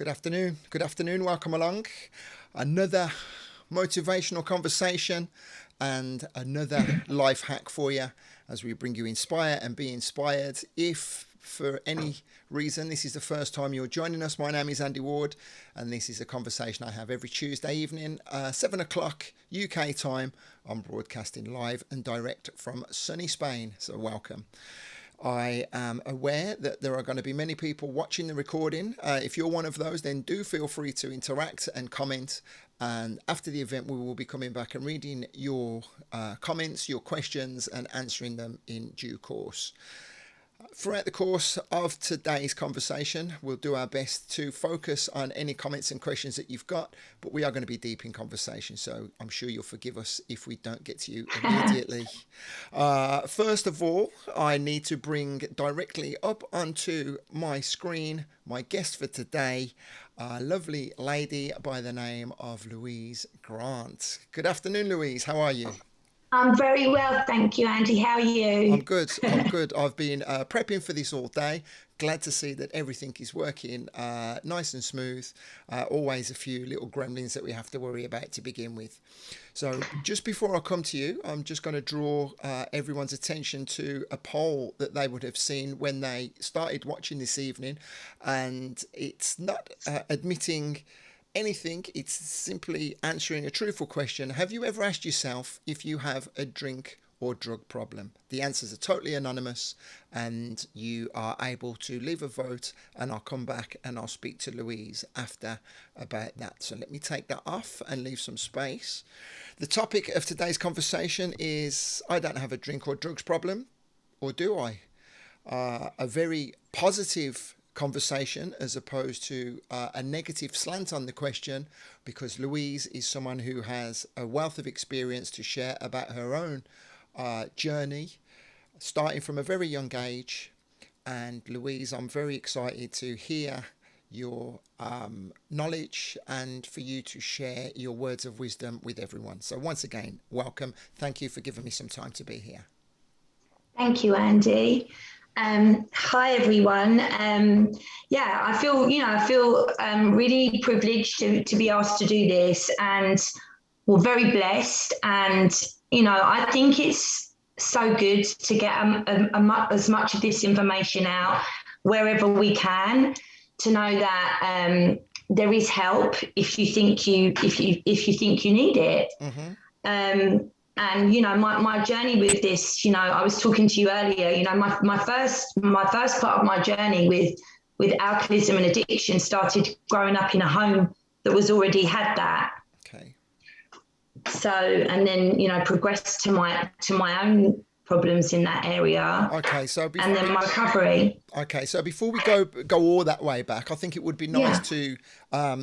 Good afternoon. Good afternoon. Welcome along. Another motivational conversation and another life hack for you as we bring you inspire and be inspired. If for any reason this is the first time you're joining us, my name is Andy Ward and this is a conversation I have every Tuesday evening, 7 o'clock UK time. I'm broadcasting live and direct from sunny Spain, so welcome. I am aware that there are going to be many people watching the recording. If you're one of those, then do feel free to interact and comment. And after the event, we will be coming back and reading your comments, your questions, and answering them in due course. Throughout the course of today's conversation, we'll do our best to focus on any comments and questions that you've got, but we are going to be deep in conversation, so I'm sure you'll forgive us if we don't get to you immediately. First of all, I need to bring directly up onto my screen my guest for today, a lovely lady by the name of Louise Grant. Good afternoon, Louise. How are you? I'm very well, thank you, Andy. How are I'm you? good. I'm good. I've been prepping for this all day. Glad to see that everything is working nice and smooth. Always a few little gremlins that we have to worry about to begin with. So just before I come to you, I'm just going to draw everyone's attention to a poll that they would have seen when they started watching this evening. And it's not admitting anything, it's simply answering a truthful question. Have you ever asked yourself if you have a drink or drug problem? The answers are totally anonymous and you are able to leave a vote, and I'll come back and I'll speak to Louise after about that. So let me take that off and leave some space. The topic of today's conversation is I don't have a drink or drugs problem, or do I? A very positive conversation as opposed to a negative slant on the question, because Louise is someone who has a wealth of experience to share about her own journey starting from a very young age. And Louise, I'm very excited to hear your knowledge and for you to share your words of wisdom with everyone. So once again, welcome. Thank you for giving me some time to be here. Thank you, Andy. Hi, everyone. I feel really privileged to be asked to do this, and we're very blessed. And I think it's so good to get as much of this information out wherever we can, to know that there is help if you think you need it. Mm-hmm. And my journey with this, I was talking to you earlier, my first part of my journey with alcoholism and addiction started growing up in a home that was already had that. Okay. So, and then progressed to my own problems in that area. Okay, and then my recovery. Okay, so before we go all that way back, I think it would be nice to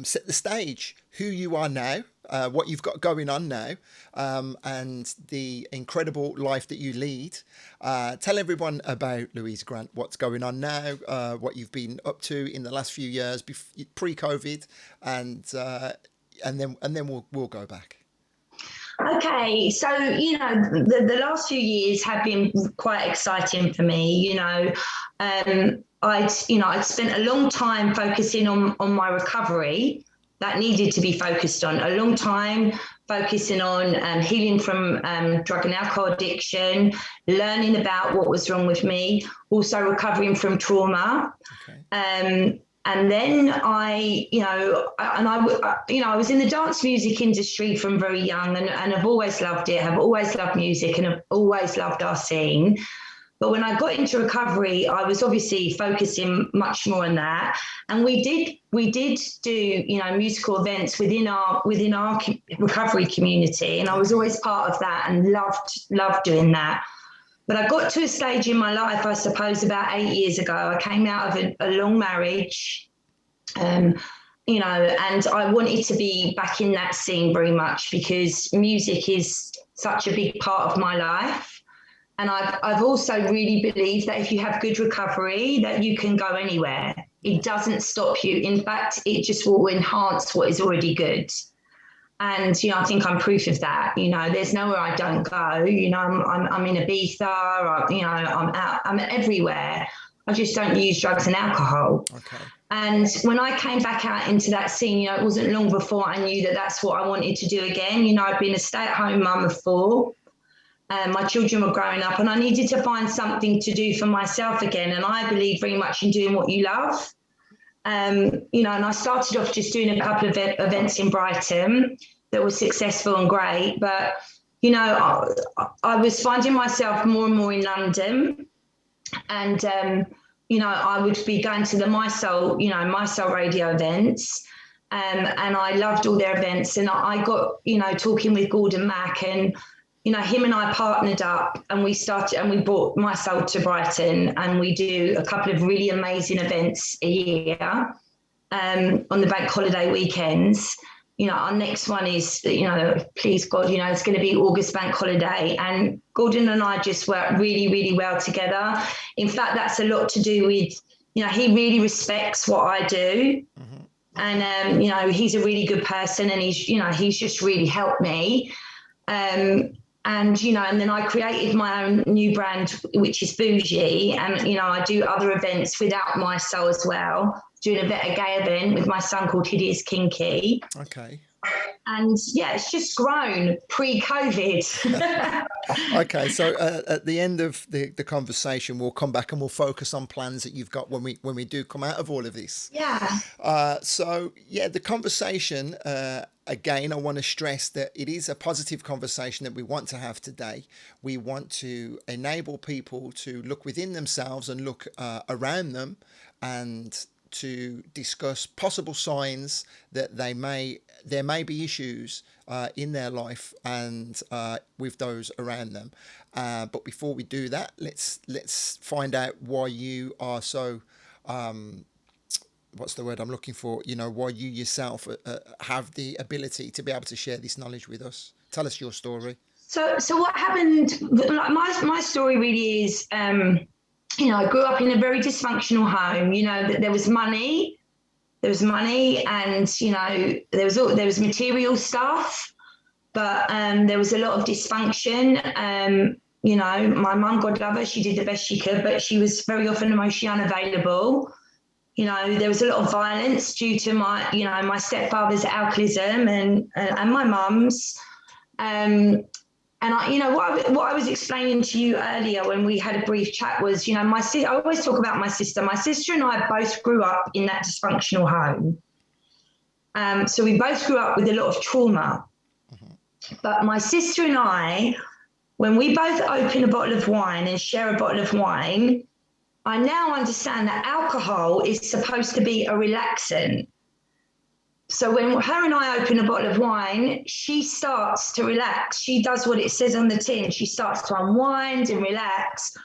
set the stage, who you are now, what you've got going on now, and the incredible life that you lead. Tell everyone about Louise Grant, what's going on now, what you've been up to in the last few years, pre-COVID, and then we'll go back. Okay, so the last few years have been quite exciting for me. I'd spent a long time focusing on my recovery that needed to be focused on. A long time focusing on healing from drug and alcohol addiction, learning about what was wrong with me, also recovering from trauma. Okay. And then I was in the dance music industry from very young, and I've always loved it. I've always loved music and I've always loved our scene. But when I got into recovery, I was obviously focusing much more on that. And we did do, musical events within our recovery community. And I was always part of that and loved doing that. But I got to a stage in my life, I suppose, about 8 years ago. I came out of a long marriage, and I wanted to be back in that scene very much because music is such a big part of my life. And I've also really believed that if you have good recovery, that you can go anywhere. It doesn't stop you. In fact, it just will enhance what is already good. And, I think I'm proof of that. There's nowhere I don't go. I'm in Ibiza, I'm out, I'm everywhere. I just don't use drugs and alcohol. Okay. And when I came back out into that scene, it wasn't long before I knew that that's what I wanted to do again. I'd been a stay-at-home mum of 4. My children were growing up, and I needed to find something to do for myself again. And I believe very much in doing what you love. And I started off just doing a couple of events in Brighton that were successful and great. But, I was finding myself more and more in London. And, I would be going to the My Soul radio events. And I loved all their events. And I got, talking with Gordon Mack, and him and I partnered up, and we brought My Soul to Brighton, and we do a couple of really amazing events a year on the bank holiday weekends. Our next one is, please God, it's going to be August bank holiday. And Gordon and I just work really, really well together. In fact, that's a lot to do with, he really respects what I do. Mm-hmm. And, he's a really good person, and he's just really helped me. And then I created my own new brand, which is Bougie. And, I do other events without My Soul as well. Doing a gay event with my son called Hideous Kinky. Okay. And yeah, it's just grown pre-COVID. Okay, so at the end of the conversation, we'll come back and we'll focus on plans that you've got when we do come out of all of this. Yeah. The conversation, again, I want to stress that it is a positive conversation that we want to have today. We want to enable people to look within themselves and look around them, and to discuss possible signs that there may be issues in their life and with those around them. But before we do that, let's find out why you are so what's the word I'm looking for? Why you yourself have the ability to be able to share this knowledge with us. Tell us your story. So what happened? Like my story really is. I grew up in a very dysfunctional home. There was money, and there was material stuff, but there was a lot of dysfunction. My mum, God love her, she did the best she could, but she was very often emotionally unavailable. There was a lot of violence due to my stepfather's alcoholism and my mum's. And what I was explaining to you earlier when we had a brief chat was, I always talk about my sister. My sister and I both grew up in that dysfunctional home. So we both grew up with a lot of trauma. Mm-hmm. But my sister and I, when we both open a bottle of wine and share a bottle of wine, I now understand that alcohol is supposed to be a relaxant. So when her and I open a bottle of wine, she starts to relax. She does what it says on the tin. She starts to unwind and relax.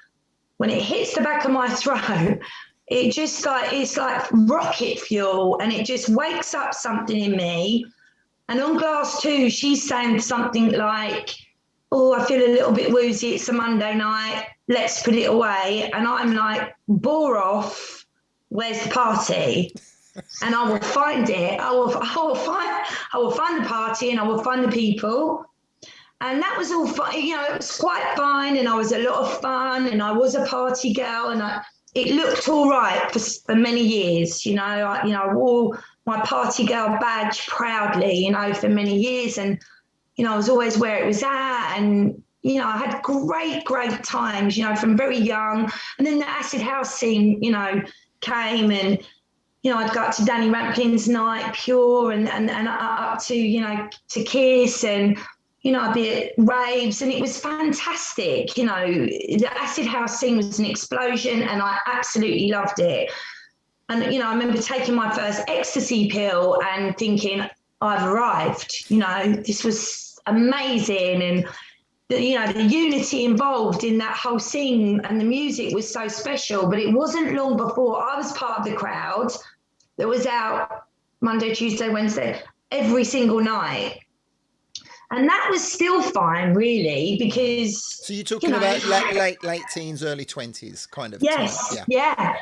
When it hits the back of my throat, it's like rocket fuel, and it just wakes up something in me. And on glass 2, she's saying something like, oh, I feel a little bit woozy. It's a Monday night. Let's put it away. And I'm like, bore off. Where's the party? And I will find it. I will find the party, and I will find the people. And that was all fun. It was quite fine, and I was a lot of fun, and I was a party girl, and it looked all right for many years. I wore my party girl badge proudly, for many years, and I was always where it was at, and I had great times, from very young. And then the acid house scene, came, and I'd go up to Danny Ramplin's Night Pure and up to, to Kiss, and, I'd be at raves, and it was fantastic. The acid house scene was an explosion, and I absolutely loved it. And, I remember taking my first ecstasy pill and thinking, I've arrived, this was amazing. And, the unity involved in that whole scene, and the music was so special. But it wasn't long before I was part of the crowd that was out Monday, Tuesday, Wednesday, every single night. And that was still fine, really, because... So you're talking about late teens, early 20s kind of Yes, time. Yeah.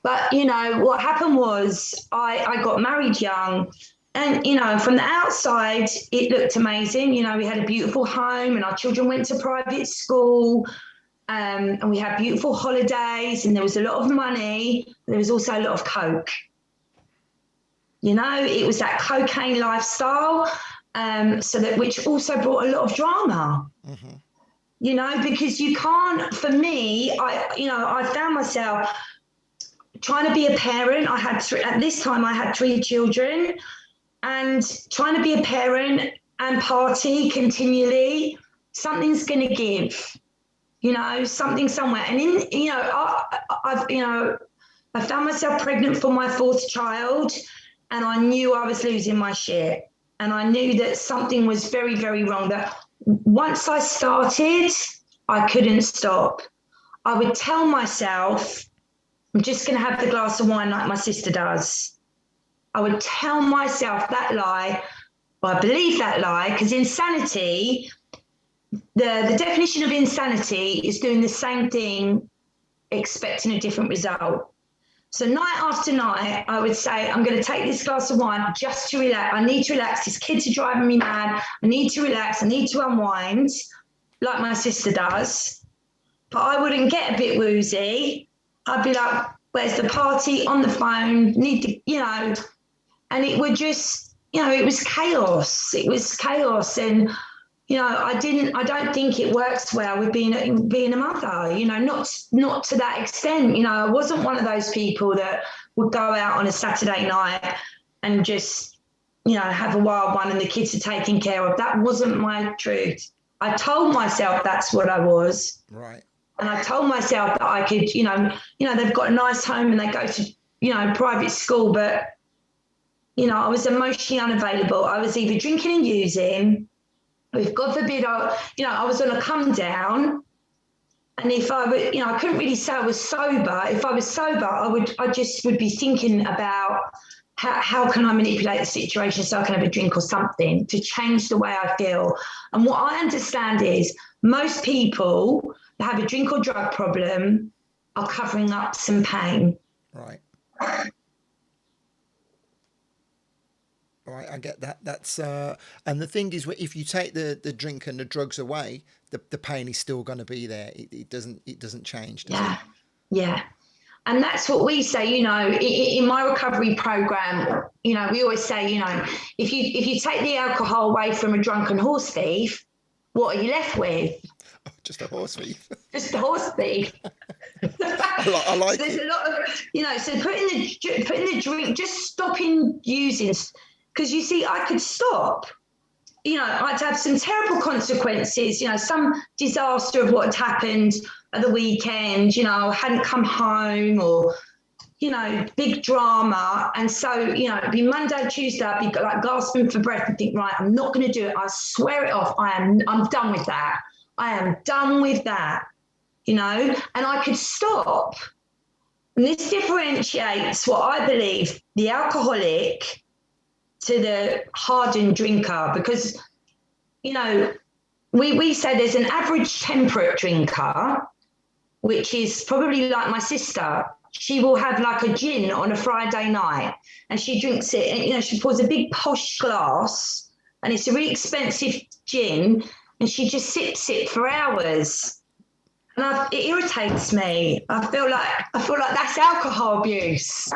But, what happened was I got married young, and, from the outside, it looked amazing. We had a beautiful home, and our children went to private school. And we had beautiful holidays, and there was a lot of money. There was also a lot of coke. You know, it was that cocaine lifestyle, so that which also brought a lot of drama. Mm-hmm. You know, because you can't. For me, I found myself trying to be a parent. At this time I had 3 children, and trying to be a parent and party continually. Something's going to give. You know, something somewhere. And I found myself pregnant for my 4th child, and I knew I was losing my shit. And I knew that something was very, very wrong. That once I started, I couldn't stop. I would tell myself, I'm just going to have the glass of wine like my sister does. I would tell myself that lie. Well, I believe that lie, because insanity, the definition of insanity is doing the same thing, expecting a different result. So night after night, I would say, I'm going to take this glass of wine just to relax. I need to relax. These kids are driving me mad. I need to relax. I need to unwind, like my sister does. But I wouldn't get a bit woozy. I'd be like, where's the party? On the phone, need to, and it would just, it was chaos. It was chaos. And I don't think it works well with being a mother, not to that extent. I wasn't one of those people that would go out on a Saturday night and just, have a wild one and the kids are taken care of. That wasn't my truth. I told myself that's what I was. Right. And I told myself that I could, they've got a nice home and they go to, private school, but, I was emotionally unavailable. I was either drinking and using. If God forbid, I was on a come down, and if I would, I couldn't really say I was sober. If I was sober, I just would be thinking about how can I manipulate the situation so I can have a drink or something to change the way I feel. And what I understand is most people that have a drink or drug problem are covering up some pain. Right. Right, I get that. That's and the thing is, if you take the drink and the drugs away, the pain is still going to be there. It doesn't change, does it? Yeah. And that's what we say, in my recovery program, we always say, if you take the alcohol away from a drunken horse thief, what are you left with? Oh, just a horse thief. Just a horse thief. I like so there's it. a lot of, so putting the drink, just stopping using, because you see, I could stop. I'd have some terrible consequences, some disaster of what had happened at the weekend, I hadn't come home, or, big drama. And so, it'd be Monday, Tuesday, I'd be like gasping for breath and think, right, I'm not going to do it. I swear it off. I'm done with that. I am done with that, and I could stop. And this differentiates what I believe the alcoholic to the hardened drinker, because, we say there's an average temperate drinker, which is probably like my sister. She will have like a gin on a Friday night and she drinks it, and, she pours a big posh glass and it's a really expensive gin and she just sips it for hours. And it irritates me. I feel like that's alcohol abuse.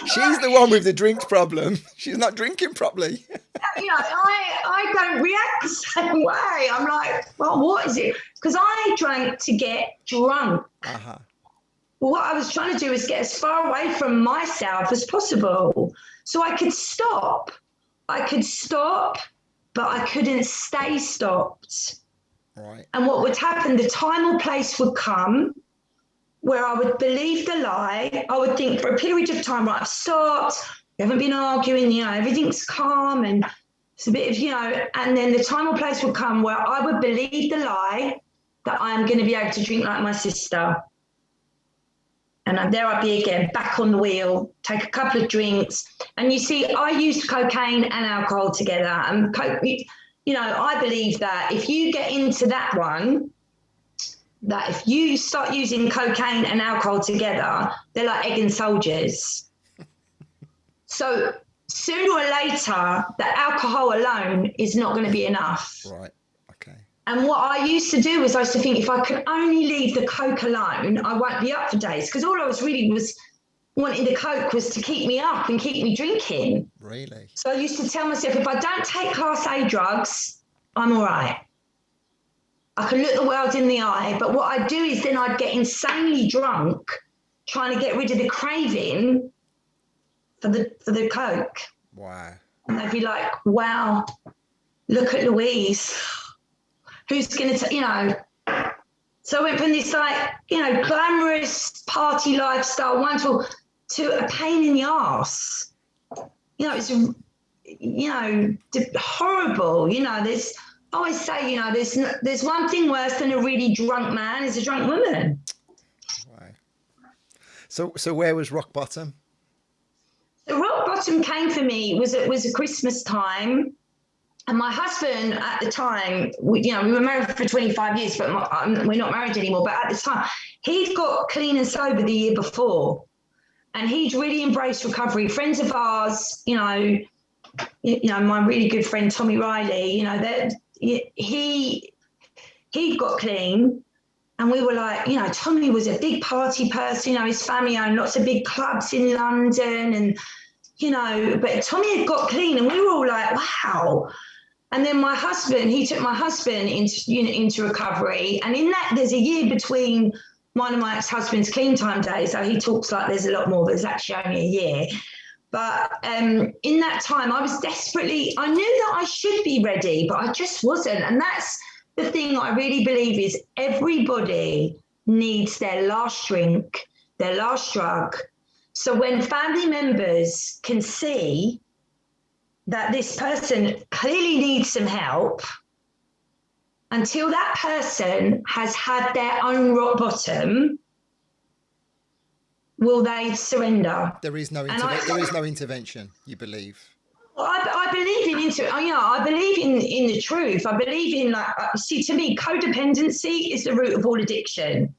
She's the one with the drinks problem. She's not drinking properly. I don't react the same way. I'm like, well, what is it? Because I drank to get drunk. Uh-huh. What I was trying to do is get as far away from myself as possible so I could stop. I could stop, but I couldn't stay stopped. Right. And what would happen, the time or place would come where I would believe the lie. I would think for a period of time, right, I've stopped, we haven't been arguing, everything's calm and it's a bit of, and then the time or place would come where I would believe the lie that I am going to be able to drink like my sister. And there I'd be again, back on the wheel, take a couple of drinks. And you see, I used cocaine and alcohol together. And, I believe that if you get into that one, that if you start using cocaine and alcohol together, they're like egg and soldiers. So sooner or later, the alcohol alone is not going to be enough. Right. Okay. And what I used to do was I used to think if I could only leave the Coke alone, I won't be up for days. Because all I was really was wanting the Coke was to keep me up and keep me drinking. Really? So I used to tell myself, if I don't take Class A drugs, I'm all right. I can look the world in the eye. But what I'd do is then I'd get insanely drunk, trying to get rid of the craving for the Coke. Wow. And they'd be like, wow, look at Louise. Who's going to, So I went from this glamorous party lifestyle to a pain in the arse. It's horrible. I always say, there's one thing worse than a really drunk man is a drunk woman. Wow. So where was rock bottom? The rock bottom came for me was a Christmas time. And my husband at the time, we were married for 25 years, but we're not married anymore. But at the time, he'd got clean and sober the year before. And he'd really embraced recovery. Friends of ours, my really good friend, Tommy Riley, he'd got clean. And we were like, Tommy was a big party person. His family owned lots of big clubs in London. And, but Tommy had got clean. And we were all like, wow. And then he took my husband into recovery. And in that, there's a year between one of my ex-husband's clean time days. So he talks like there's a lot more, but there's actually only a year. But in that time, I was I knew that I should be ready, but I just wasn't. And that's the thing I really believe is everybody needs their last drink, their last drug. So when family members can see that this person clearly needs some help, until that person has had their own rock bottom, will they surrender? There is no intervention, you believe? I believe I believe in the truth. I believe in to me, codependency is the root of all addiction.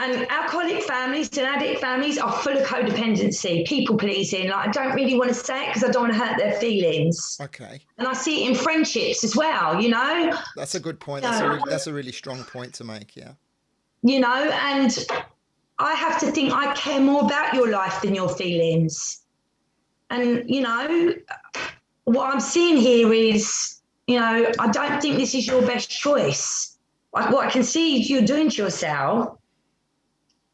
And alcoholic families and addict families are full of codependency, people pleasing. I don't really want to say it because I don't want to hurt their feelings. Okay. And I see it in friendships as well, That's a good point. That's a really strong point to make, yeah. And I have to think I care more about your life than your feelings. And, what I'm seeing here is, I don't think this is your best choice. What I can see you're doing to yourself.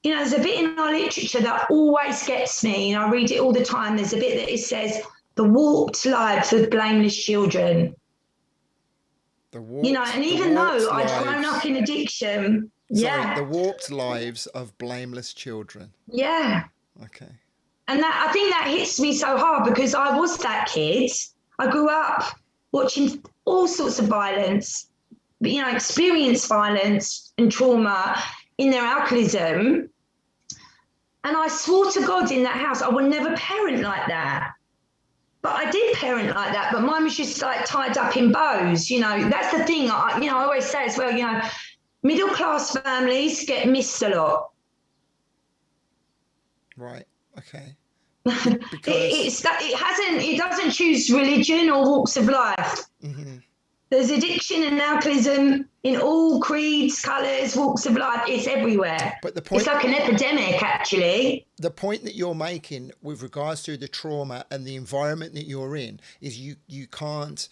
There's a bit in our literature that always gets me, and I read it all the time. There's a bit that it says, the warped lives of blameless children. And even though I'd grown up in addiction. The warped lives of blameless children. Yeah. Okay. And I think that hits me so hard because I was that kid. I grew up watching all sorts of violence, experienced violence and trauma in their alcoholism. And I swore to God in that house, I would never parent like that. But I did parent like that, but mine was just tied up in bows. That's the thing. I always say as well, middle class families get missed a lot. Right. Okay. Because it doesn't choose religion or walks of life. Mm-hmm. There's addiction and alcoholism in all creeds, colours, walks of life. It's everywhere. But it's like an epidemic, actually. The point that you're making with regards to the trauma and the environment that you're in is you can't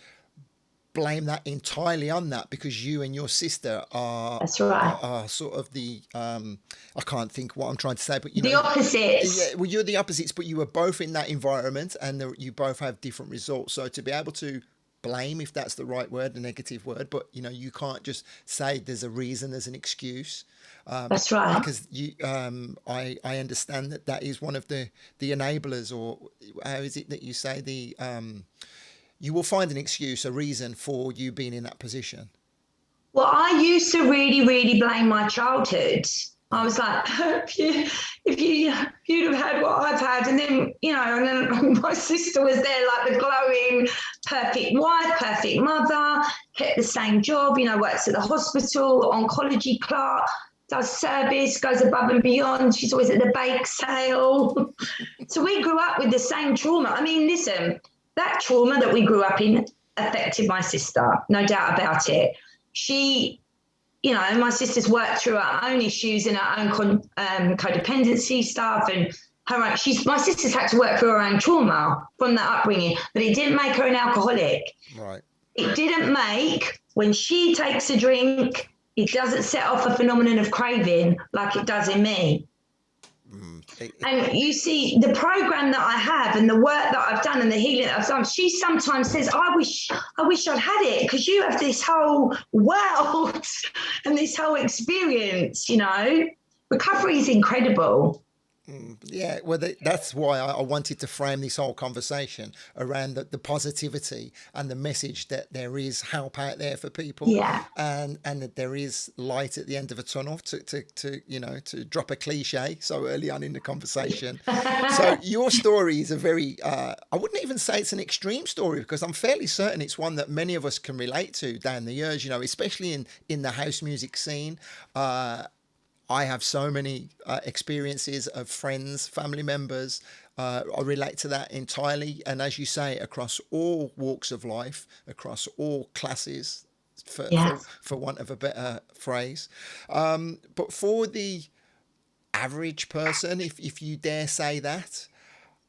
blame that entirely on that because you and your sister are, that's right, are sort of the I can't think what I'm trying to say, but the opposites. Yeah, well, you're the opposites, but you were both in that environment and you both have different results. So to be able to blame, if that's the right word, a negative word, but you can't just say there's a reason, there's an excuse. That's right. Because I understand that is one of the enablers, or how is it that you say you will find an excuse, a reason for you being in that position. Well, I used to really, really blame my childhood. I was like, if you'd have had what I've had, and then my sister was there like the glowing, perfect wife, perfect mother, kept the same job, works at the hospital, oncology clerk, does service, goes above and beyond. She's always at the bake sale. So we grew up with the same trauma. I mean, listen, that trauma that we grew up in affected my sister, no doubt about it. she, my sister's worked through her own issues and her own codependency stuff, and my sister's had to work through her own trauma from that upbringing, but it didn't make her an alcoholic. Right. It didn't make, when she takes a drink, it doesn't set off a phenomenon of craving like it does in me. And you see, the program that I have and the work that I've done and the healing that I've done, she sometimes says, I wish I'd had it, because you have this whole world and this whole experience, Recovery is incredible. Yeah, well, that's why I wanted to frame this whole conversation around the positivity and the message that there is help out there for people, Yeah. and that there is light at the end of a tunnel. To drop a cliche so early on in the conversation. So your story is a very, I wouldn't even say it's an extreme story, because I'm fairly certain it's one that many of us can relate to down the years. Especially in the house music scene. I have so many experiences of friends, family members. I relate to that entirely. And as you say, across all walks of life, across all classes, for want of a better phrase. But for the average person, if you dare say that,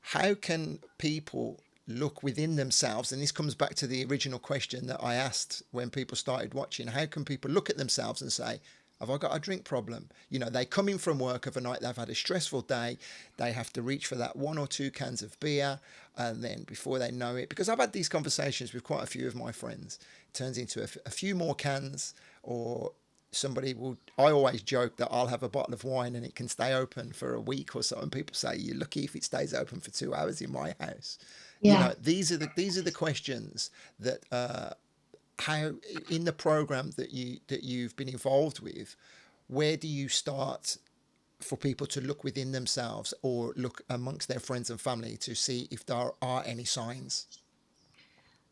how can people look within themselves? And this comes back to the original question that I asked when people started watching. How can people look at themselves and say, have I got a drink problem? They come in from work of a night, they've had a stressful day, they have to reach for that 1 or 2 cans of beer, and then before they know it, because I've had these conversations with quite a few of my friends, it turns into a few more cans, or I always joke that I'll have a bottle of wine and it can stay open for a week or so, and people say, you're lucky if it stays open for 2 hours in my house. Yeah. These are the questions that how in the program that you've been involved with, where do you start for people to look within themselves or look amongst their friends and family to see if there are any signs?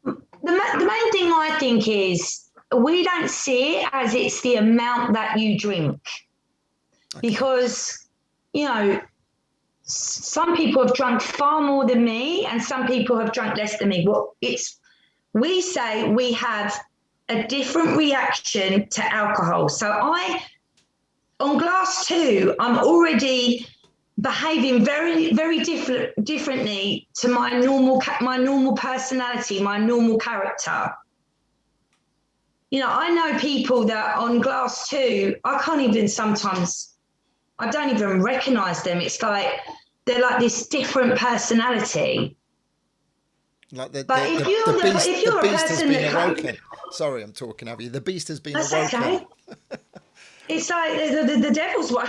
The main thing I think is, we don't see it as it's the amount that you drink. Okay. Because, some people have drunk far more than me and some people have drunk less than me. We say we have a different reaction to alcohol. So on glass 2, I'm already behaving very, very differently to my normal personality, my normal character. I know people that on glass 2, I don't even recognize them. It's like they're like this different personality. Like the beast has been awoken. Sorry, I'm talking over you. The beast has been awoken. Okay. It's like the devil's work.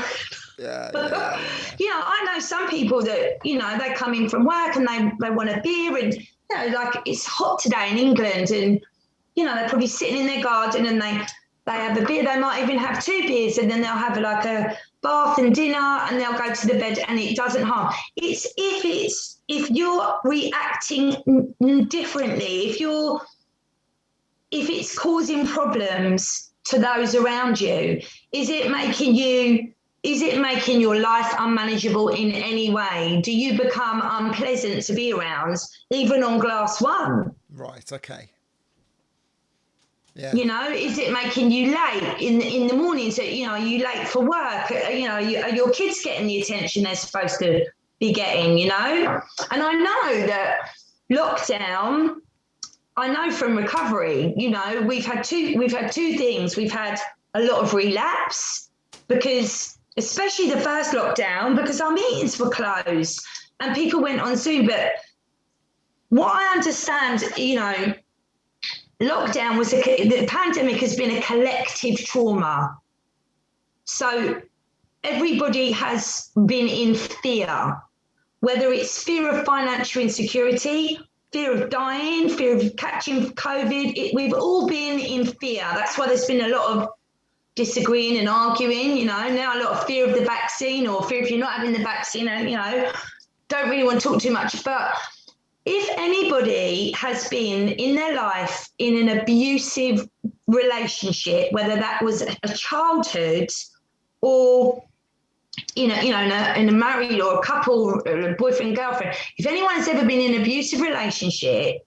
Yeah. I know some people that, they come in from work and they want a beer, and, like it's hot today in England, and, they're probably sitting in their garden and they have a beer. They might even have 2 beers, and then they'll have like a bath and dinner, and they'll go to the bed, and it doesn't harm. It's if you're reacting differently, if it's causing problems to those around you, is it making your life unmanageable in any way? Do you become unpleasant to be around, even on glass 1? Right. Okay. Yeah. Is it making you late in the morning? So, are you late for work? Are your kids getting the attention they're supposed to be getting, And I know that lockdown, I know from recovery, we've had two things. We've had a lot of relapse, because especially the first lockdown, because our meetings were closed and people went on Zoom. But what I understand, lockdown the pandemic has been a collective trauma. So everybody has been in fear, whether it's fear of financial insecurity, fear of dying, fear of catching COVID. We've all been in fear. That's why there's been a lot of disagreeing and arguing, now a lot of fear of the vaccine, or fear if you're not having the vaccine, and, don't really want to talk too much. But if anybody has been in their life in an abusive relationship, whether that was a childhood or, in a married or a couple, a boyfriend, girlfriend, if anyone has ever been in an abusive relationship,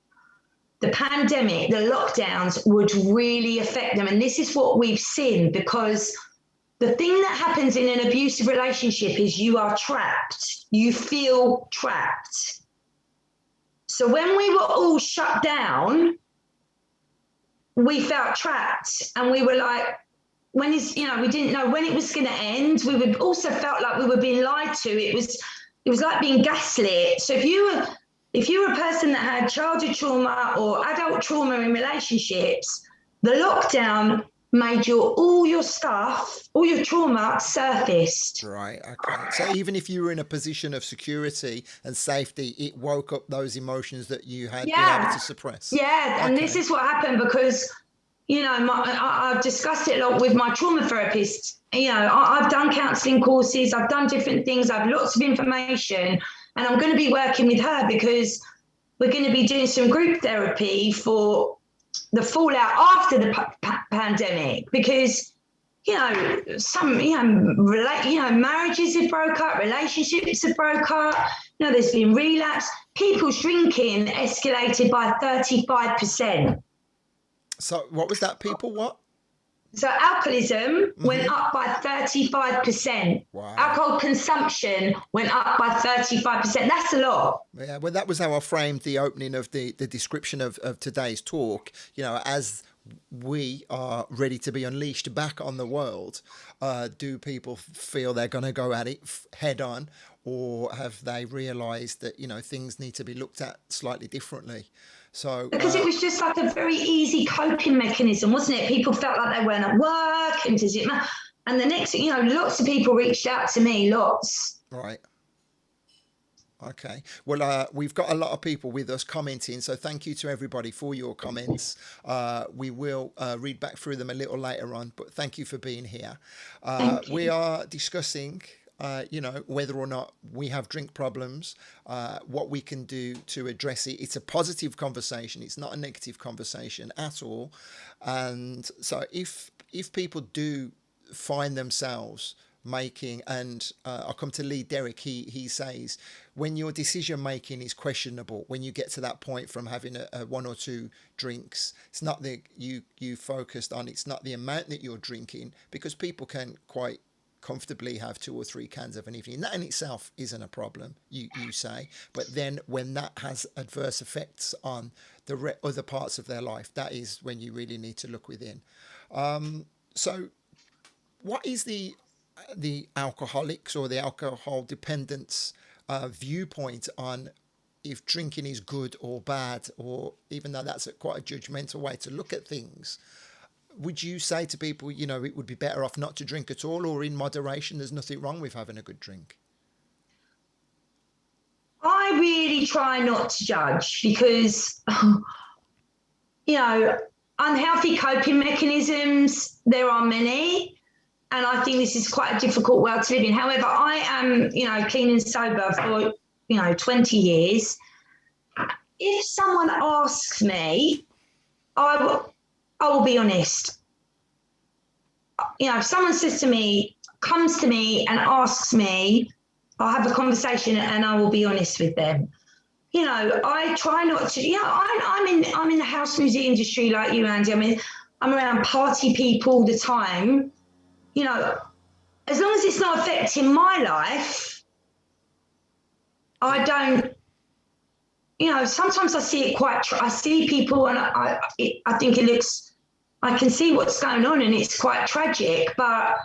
the pandemic, the lockdowns would really affect them. And this is what we've seen, because the thing that happens in an abusive relationship is you are trapped. You feel trapped. So when we were all shut down, we felt trapped, and we were like, when is, we didn't know when it was going to end. We would also felt like we were being lied to. It was like being gaslit. So if you were a person that had childhood trauma or adult trauma in relationships, the lockdown made all your stuff, all your trauma surfaced. Right. Okay. So even if you were in a position of security and safety, it woke up those emotions that you had been able to suppress. Yeah. And this is what happened, because, I've discussed it a lot with my trauma therapist. I've done counselling courses, I've done different things, I've lots of information, and I'm going to be working with her because we're going to be doing some group therapy for the fallout after the pandemic, because some marriages have broke up, relationships have broke up, there's been relapse, people's drinking escalated by 35%. So what was that, people what? So alcoholism went up by 35%. Wow. Alcohol consumption went up by 35%. That's a lot. Yeah, well, that was how I framed the opening of the description of today's talk. As we are ready to be unleashed back on the world, do people feel they're going to go at it head on, or have they realised that, things need to be looked at slightly differently? So, because it was just like a very easy coping mechanism, wasn't it? People felt like they weren't at work, and does it matter? And the next thing, lots of people reached out to me, lots. Right. Okay. Well, we've got a lot of people with us commenting, so thank you to everybody for your comments. We will read back through them a little later on, but thank you for being here. We are discussing whether or not we have drink problems, what we can do to address it. It's a positive conversation. It's not a negative conversation at all. And so if people do find themselves making, and I'll come to Lee Derrick, he says, when your decision making is questionable, when you get to that point from having a one or two drinks, it's not that you focused on, it's not the amount that you're drinking, because people can quite comfortably have 2 or 3 cans of an evening. That in itself isn't a problem, you say. But then when that has adverse effects on the other parts of their life, that is when you really need to look within. So what is the alcoholics or the alcohol dependence viewpoint on if drinking is good or bad, or even though that's quite a judgmental way to look at things? Would you say to people, it would be better off not to drink at all, or in moderation, there's nothing wrong with having a good drink? I really try not to judge, because, unhealthy coping mechanisms, there are many. And I think this is quite a difficult world to live in. However, I am, clean and sober for, 20 years. If someone asks me, I will be honest. If someone comes to me and asks me, I'll have a conversation and I will be honest with them. I try not to, I'm in the house music industry like you, Andy. I mean, I'm around party people all the time. As long as it's not affecting my life, I don't, sometimes I see it I see people and I think it looks, I can see what's going on and it's quite tragic, but,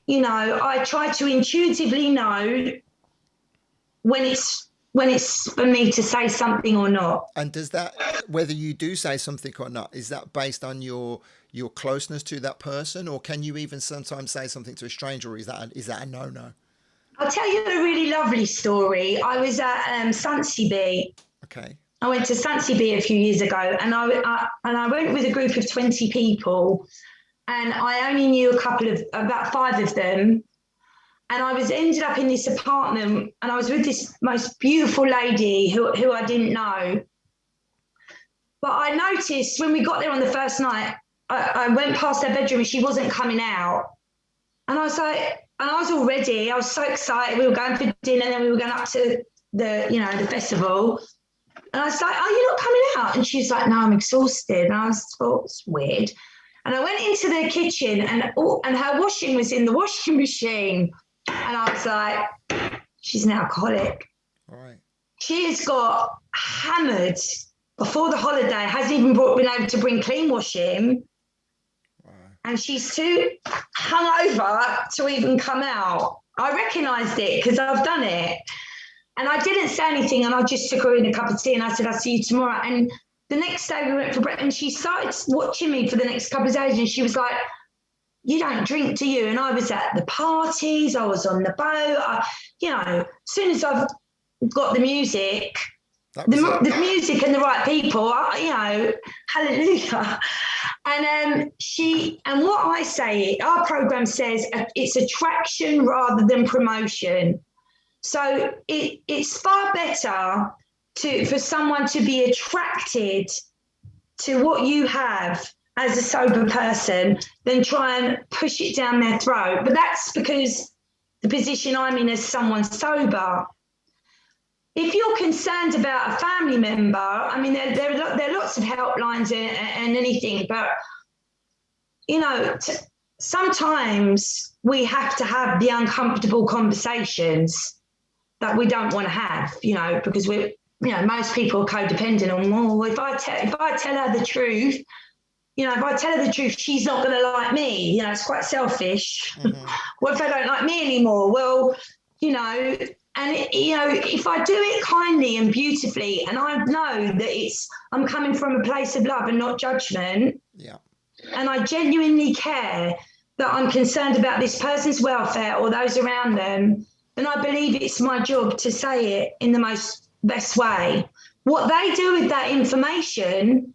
I try to intuitively know when it's for me to say something or not. And does that, whether you do say something or not, is that based on your closeness to that person, or can you even sometimes say something to a stranger, or is that a no-no? I'll tell you a really lovely story. I was at Sunsea. Okay. I went to Sunsea a few years ago, and I went with a group of 20 people, and I only knew about 5 of them. And I ended up in this apartment, and I was with this most beautiful lady who I didn't know. But I noticed when we got there on the first night, I went past her bedroom and she wasn't coming out. And I was like, and I was all ready. I was so excited. We were going for dinner, and then we were going up to the festival. And I was like, "Oh, you're not coming out?" And she's like, "No, I'm exhausted." And I thought, it's weird. And I went into the kitchen, and her washing was in the washing machine. And I was like, she's an alcoholic. Right. She has got hammered before the holiday, hasn't even been able to bring clean washing. Wow. And she's too hungover to even come out. I recognised it because I've done it. And I didn't say anything, and I just took her in a cup of tea and I said, "I'll see you tomorrow." And the next day we went for breakfast, and she started watching me for the next couple of days, and she was like, "You don't drink, do you?" And I was at the parties, I was on the boat. As soon as I've got the music, That was it. the music and the right people, hallelujah. And what I say, our program says it's attraction rather than promotion. So it's far better for someone to be attracted to what you have as a sober person than try and push it down their throat. But that's because the position I'm in as someone sober. If you're concerned about a family member, I mean, there are lots of helplines and anything, but, sometimes we have to have the uncomfortable conversations that we don't want to have, because most people are codependent on, well, if I tell her the truth, if I tell her the truth, she's not going to like me. It's quite selfish. Mm-hmm. What if they don't like me anymore? Well, if I do it kindly and beautifully, and I know that I'm coming from a place of love and not judgment, yeah, and I genuinely care that I'm concerned about this person's welfare or those around them, then I believe it's my job to say it in the best way. What they do with that information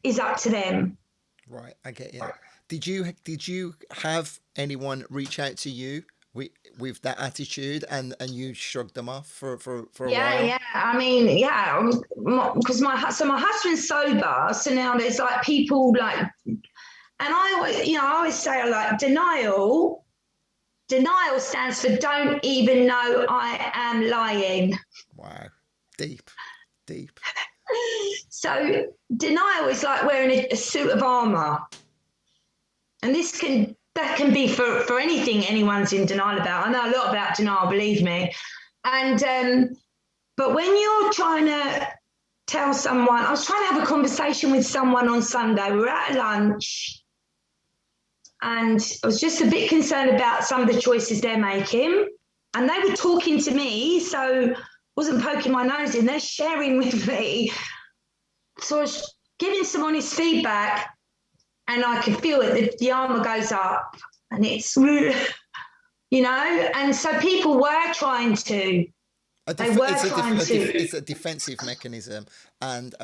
is up to them. Right, I get you. Did you have anyone reach out to you with that attitude, and you shrugged them off for a while? Yeah. I mean, yeah, because my husband's sober, so now there's like people like, and I always say like denial. Denial stands for don't even know I am lying. Wow, deep. So denial is like wearing a suit of armor, and that can be for anything anyone's in denial about. I know a lot about denial, believe me. And but when you're trying to tell someone, I was trying to have a conversation with someone on Sunday. We were at lunch, and I was just a bit concerned about some of the choices they're making. And they were talking to me, so I wasn't poking my nose in. They're sharing with me. So I was giving some honest feedback, and I could feel it. The armor goes up, and it's, and so people were trying to. It's a defensive mechanism, and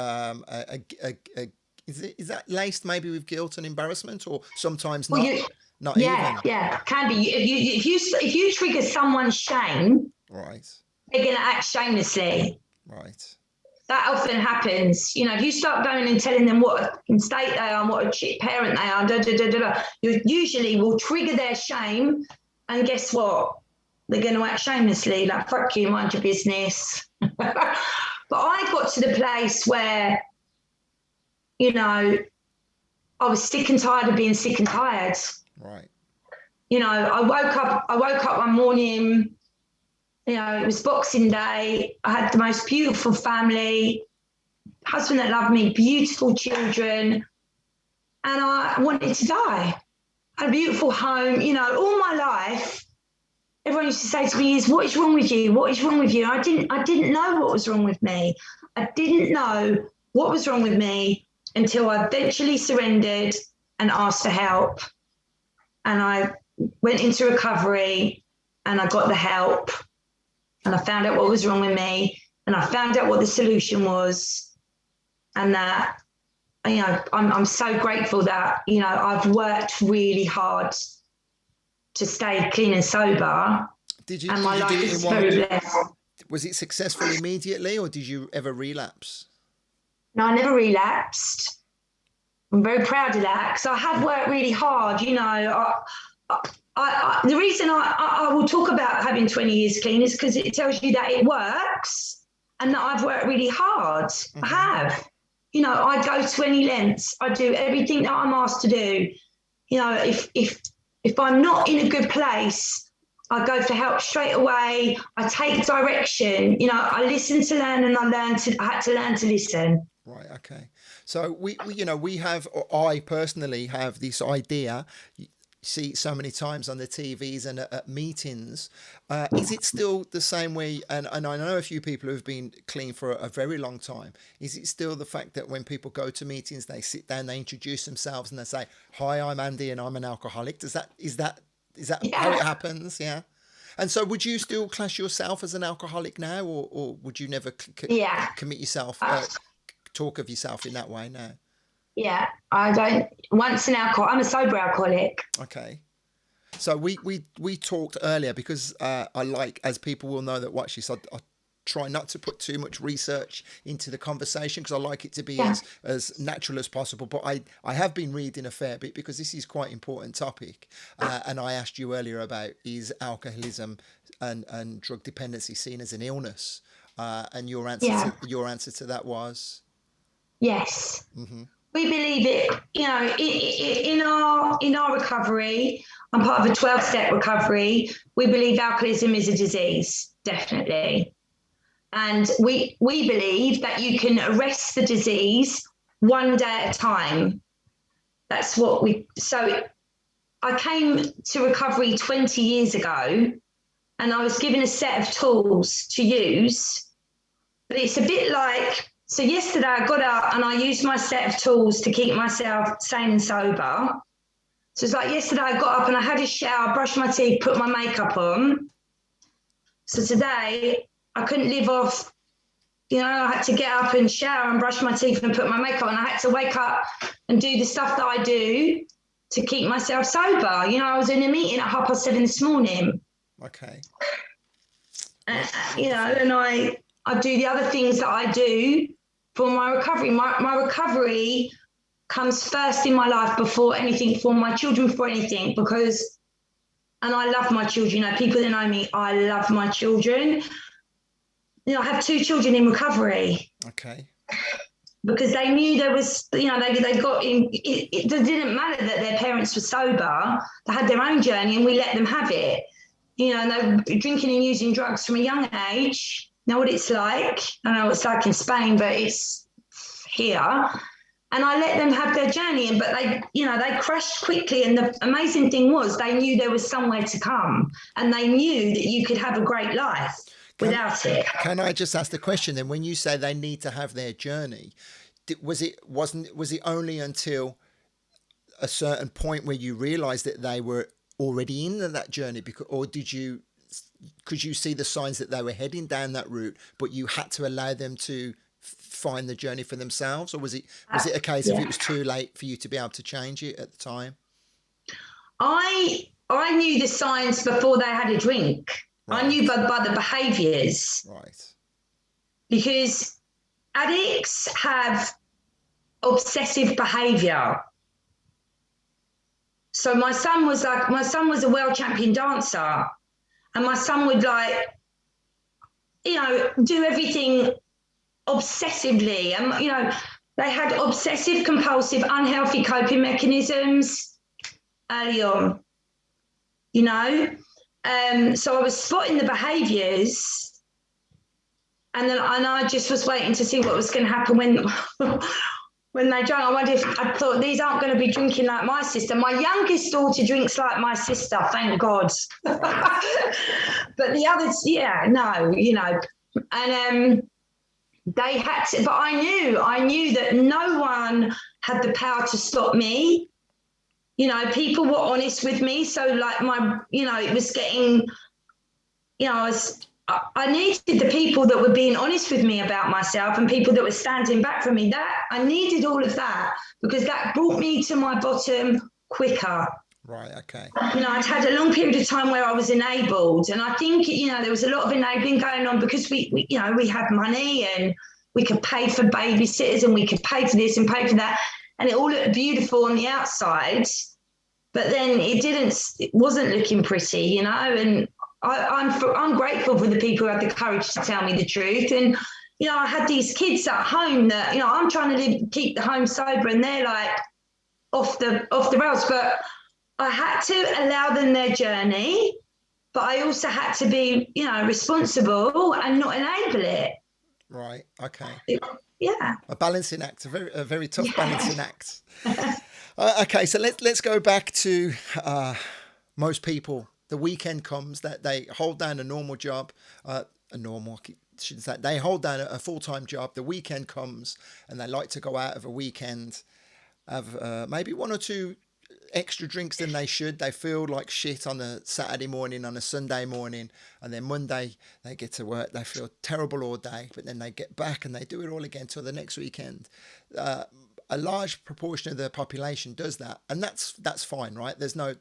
is that laced maybe with guilt and embarrassment, or sometimes not? Not even. Yeah, can be. If you trigger someone's shame, right, they're going to act shamelessly. Right. That often happens. If you start going and telling them what a state they are and what a shit parent they are, you usually will trigger their shame, and guess what? They're going to act shamelessly, like, fuck you, mind your business. But I got to the place where, I was sick and tired of being sick and tired. Right. I woke up one morning, it was Boxing Day. I had the most beautiful family, husband that loved me, beautiful children, and I wanted to die. I had a beautiful home, all my life. Everyone used to say to me, "What is wrong with you? What is wrong with you?" I didn't know what was wrong with me. I didn't know what was wrong with me until I eventually surrendered and asked for help. And I went into recovery, and I got the help, and I found out what was wrong with me, and I found out what the solution was, and that, I'm so grateful that, I've worked really hard to stay clean and sober. Did you do it in one? Was it successful immediately, or did you ever relapse? No, I never relapsed. I'm very proud of that, because I have worked really hard. The reason I will talk about having 20 years clean is because it tells you that it works. and that I've worked really hard. Mm-hmm. I have. You know, I go to any lengths. I do everything that I'm asked to do. You know, if I'm not in a good place, I go for help straight away. I take direction. You know, I listen to learn, and I had to learn to listen. Right. Okay. So we have, or I personally have this idea. You see it so many times on the TVs and at meetings. Is it still the same way? And I know a few people who've been clean for a very long time. Is it still the fact that when people go to meetings, they sit down, they introduce themselves, and they say, "Hi, I'm Andy, and I'm an alcoholic." Is that how it Yeah, happens? Yeah. And so, would you still class yourself as an alcoholic now, or would you never yeah. commit yourself, Uh, talk of yourself in that way now? yeah, I don't. Once an alcohol, I'm a sober alcoholic. Okay. So we talked earlier because I like, as people will know that watch this, I try not to put too much research into the conversation because I like it to be Yeah, as natural as possible. But I have been reading a fair bit because this is quite important topic. And I asked you earlier about, is alcoholism and drug dependency seen as an illness? And yeah, your answer to that was, yes. mm-hmm. We believe it. You know, in our recovery, I'm part of a 12-step recovery. We believe alcoholism is a disease, definitely. And we believe that you can arrest the disease one day at a time. That's what we. So I came to recovery 20 years ago, and I was given a set of tools to use. But it's a bit like, so yesterday I got up and I used my set of tools to keep myself sane and sober. So it's like yesterday I got up and I had a shower, brushed my teeth, put my makeup on. So today I couldn't live off, you know, I had to get up and shower and brush my teeth and put my makeup on. I had to wake up and do the stuff that I do to keep myself sober. You know, I was in a meeting at 7:30 this morning. Okay. You know, Wonderful. and I do the other things that I do for my recovery. My recovery comes first in my life before anything, for my children, before anything, because, and I love my children. You know, people that know me, I love my children. You know, I have 2 children in recovery. Okay. Because they knew there was, you know, they got in, it didn't matter that their parents were sober, they had their own journey and we let them have it. You know, and they were drinking and using drugs from a young age. Know what it's like. I know what it's like in Spain, but it's here. And I let them have their journey, but they, you know, they crashed quickly. And the amazing thing was they knew there was somewhere to come, and they knew that you could have a great life Can without it. can I just ask the question then? When you say they need to have their journey, was it only until a certain point where you realised that they were already in that journey, because, or could you see the signs that they were heading down that route, but you had to allow them to find the journey for themselves, or was it a case of Yeah. it was too late for you to be able to change it at the time? I knew the signs before they had a drink. I knew Right. by the behaviours, Right. because addicts have obsessive behaviour. So my son was a world champion dancer, and my son would, like, you know, do everything obsessively, and, you know, they had obsessive compulsive unhealthy coping mechanisms early on, you know. So I was spotting the behaviours, and I just was waiting to see what was going to happen when when they drank. I thought, these aren't going to be drinking like my sister. My youngest daughter drinks like my sister, thank God. Right. But the others, yeah, no, you know. And they had to, but I knew that no one had the power to stop me. You know, people were honest with me. So, like, you know, it was getting, you know, I needed the people that were being honest with me about myself, and people that were standing back from me. That I needed all of that, because that brought me to my bottom quicker. Right. Okay. You know, I'd had a long period of time where I was enabled, and I think, you know, there was a lot of enabling going on because we you know, we had money and we could pay for babysitters and we could pay for this and pay for that, and it all looked beautiful on the outside, but then it wasn't looking pretty, you know. And I'm grateful for the people who had the courage to tell me the truth, and you know, I had these kids at home that, you know, I'm trying to keep the home sober, and they're like off the rails. But I had to allow them their journey, but I also had to be, you know, responsible and not enable it. Right. Okay. Yeah. A balancing act, a very tough Yeah. balancing act. Okay, so let's go back to most people. The weekend comes that they hold down a normal job, a normal. I shouldn't say they hold down a full time job. The weekend comes and they like to go out of a weekend, have maybe one or two extra drinks than they should. They feel like shit on a Saturday morning, on a Sunday morning, and then Monday they get to work. They feel terrible all day, but then they get back and they do it all again till the next weekend. A large proportion of the population does that, and that's fine, right? There's no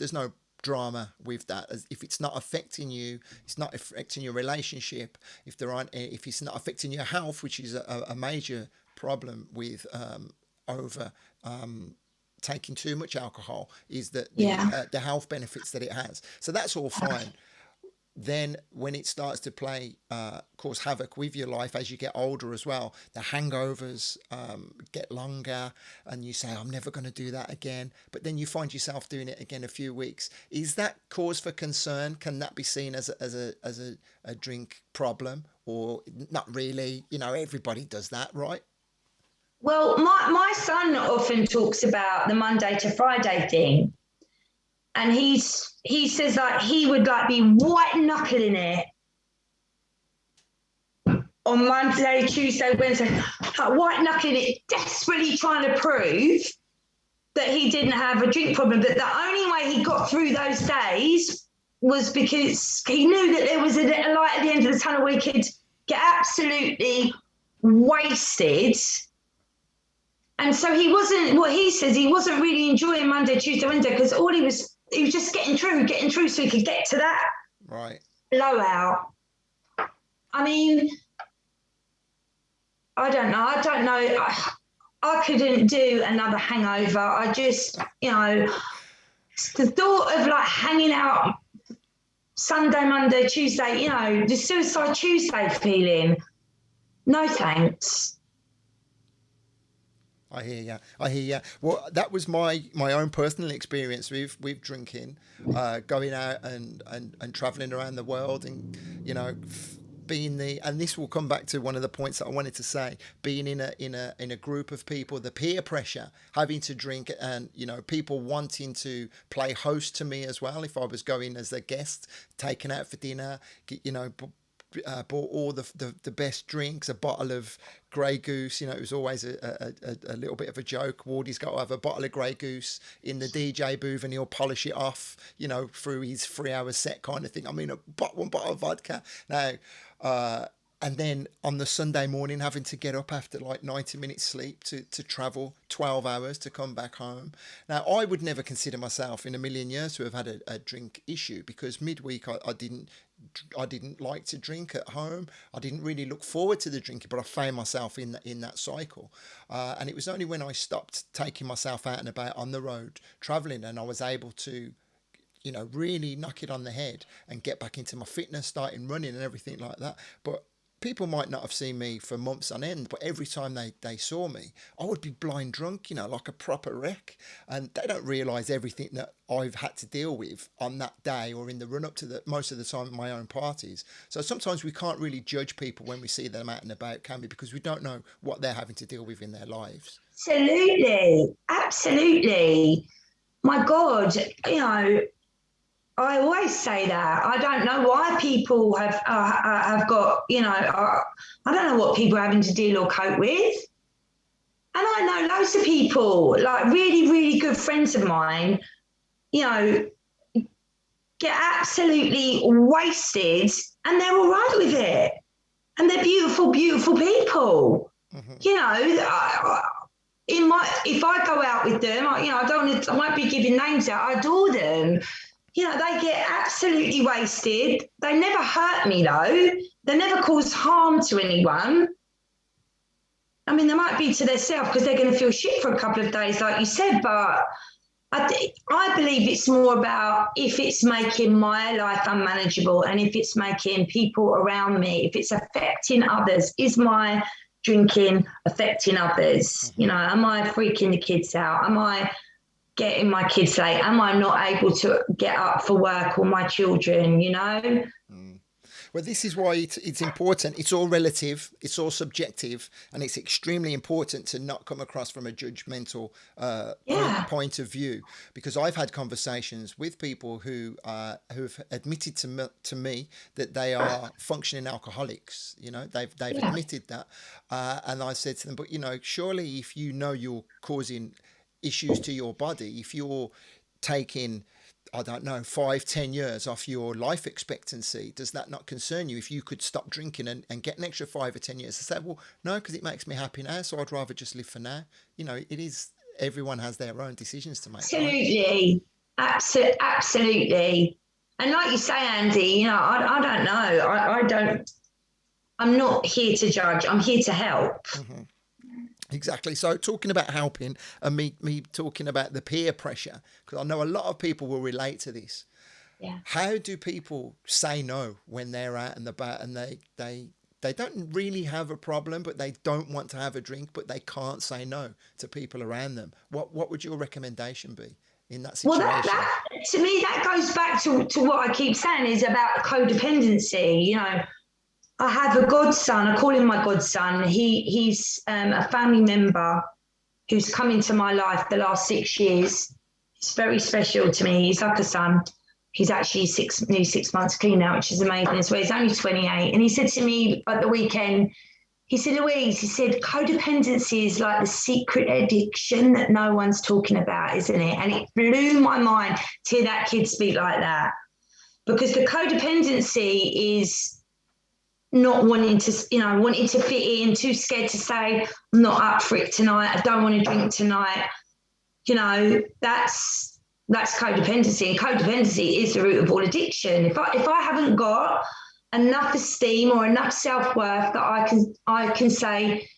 drama with that. As if it's not affecting you, it's not affecting your relationship. If it's not affecting your health, which is a major problem with over taking too much alcohol, is that Yeah. the health benefits that it has. So that's all fine. Then when it starts to cause havoc with your life as you get older as well, the hangovers get longer, and you say, I'm never going to do that again. But then you find yourself doing it again a few weeks. Is that cause for concern? Can that be seen as a drink problem, or not really? You know, everybody does that, right? Well, my son often talks about the Monday to Friday thing. And he says like he would like be white knuckling it on Monday, Tuesday, Wednesday, like white knuckling it, desperately trying to prove that he didn't have a drink problem. But the only way he got through those days was because he knew that there was a light at the end of the tunnel where he could get absolutely wasted. And so he wasn't, what he says, he wasn't really enjoying Monday, Tuesday, Wednesday, because he was just getting through so he could get to that Right. blowout. I mean, I don't know. I couldn't do another hangover. I just, you know, the thought of like hanging out Sunday, Monday, Tuesday, you know, the Suicide Tuesday feeling, no thanks. I hear you. I hear you. Well, that was my own personal experience with drinking, going out and traveling around the world, and you know, being and this will come back to one of the points that I wanted to say. Being in a group of people, the peer pressure, having to drink, and you know, people wanting to play host to me as well. If I was going as a guest, taken out for dinner, you know. Bought all the best drinks, a bottle of Grey Goose. You know, it was always a little bit of a joke. Wardy's got to have a bottle of Grey Goose in the DJ booth, and he'll polish it off, you know, through his 3 hour set kind of thing. I mean, one bottle of vodka. Now, and then on the Sunday morning, having to get up after like 90 minutes sleep to travel 12 hours to come back home. Now, I would never consider myself in a million years to have had a drink issue, because midweek I didn't like to drink at home. I didn't really look forward to the drinking, but I found myself in that cycle. And it was only when I stopped taking myself out and about on the road traveling, and I was able to, you know, really knock it on the head and get back into my fitness, starting running and everything like that. But people might not have seen me for months on end, but every time they saw me, I would be blind drunk, you know, like a proper wreck. And they don't realise everything that I've had to deal with on that day or in the run up to most of the time at my own parties. So sometimes we can't really judge people when we see them out and about, can we? Because we don't know what they're having to deal with in their lives. Absolutely. Absolutely. My God, you know, I always say that. I don't know why people have got, you know, I don't know what people are having to deal or cope with. And I know loads of people, like really, really good friends of mine, you know, get absolutely wasted and they're all right with it. And they're beautiful, beautiful people. Mm-hmm. You know, if I go out with them, you know, I won't be giving names out. I adore them. You know, they get absolutely wasted. They never hurt me though. They never cause harm to anyone. I mean, they might be to themselves because they're going to feel shit for a couple of days, like you said, but I believe it's more about if it's making my life unmanageable and if it's making people around me, if it's affecting others, is my drinking affecting others? You Mm-hmm. know, am I freaking the kids out? Am I getting my kids late? Am I not able to get up for work or my children, you know? Mm. Well, this is why it's important. It's all relative, it's all subjective, and it's extremely important to not come across from a judgmental Yeah, point of view. Because I've had conversations with people who've admitted to me that they are functioning alcoholics. You know, they've yeah, admitted that, and I said to them, but you know, surely if you know you're causing issues to your body, if you're taking, I don't know, 5, 10 years off your life expectancy, does that not concern you if you could stop drinking and get an extra 5 or 10 years? I say, well, no, because it makes me happy now, so I'd rather just live for now. You know, it is, everyone has their own decisions to make, right? absolutely. Absolutely. And like you say, Andy, you know, I don't know. I don't, I'm not here to judge. I'm here to help. Mm-hmm. Exactly. So talking about helping and me talking about the peer pressure, because I know a lot of people will relate to this. Yeah. How do people say no when they're out and about and they don't really have a problem, but they don't want to have a drink, but they can't say no to people around them? What would your recommendation be in that Well, situation? that to me, that goes back to what I keep saying is about codependency. You know, I have a godson. I call him my godson. He's a family member who's come into my life the last 6 years. It's very special to me. He's like a son. He's actually nearly 6 months clean now, which is amazing as well. He's only 28. And he said to me at the weekend, he said, Louise, he said, codependency is like the secret addiction that no one's talking about, isn't it? And it blew my mind to hear that kid speak like that. Because the codependency is not wanting to, you know, wanting to fit in, too scared to say, I'm not up for it tonight. I don't want to drink tonight. You know, that's codependency. And codependency is the root of all addiction. If I haven't got enough esteem or enough self-worth that I can say,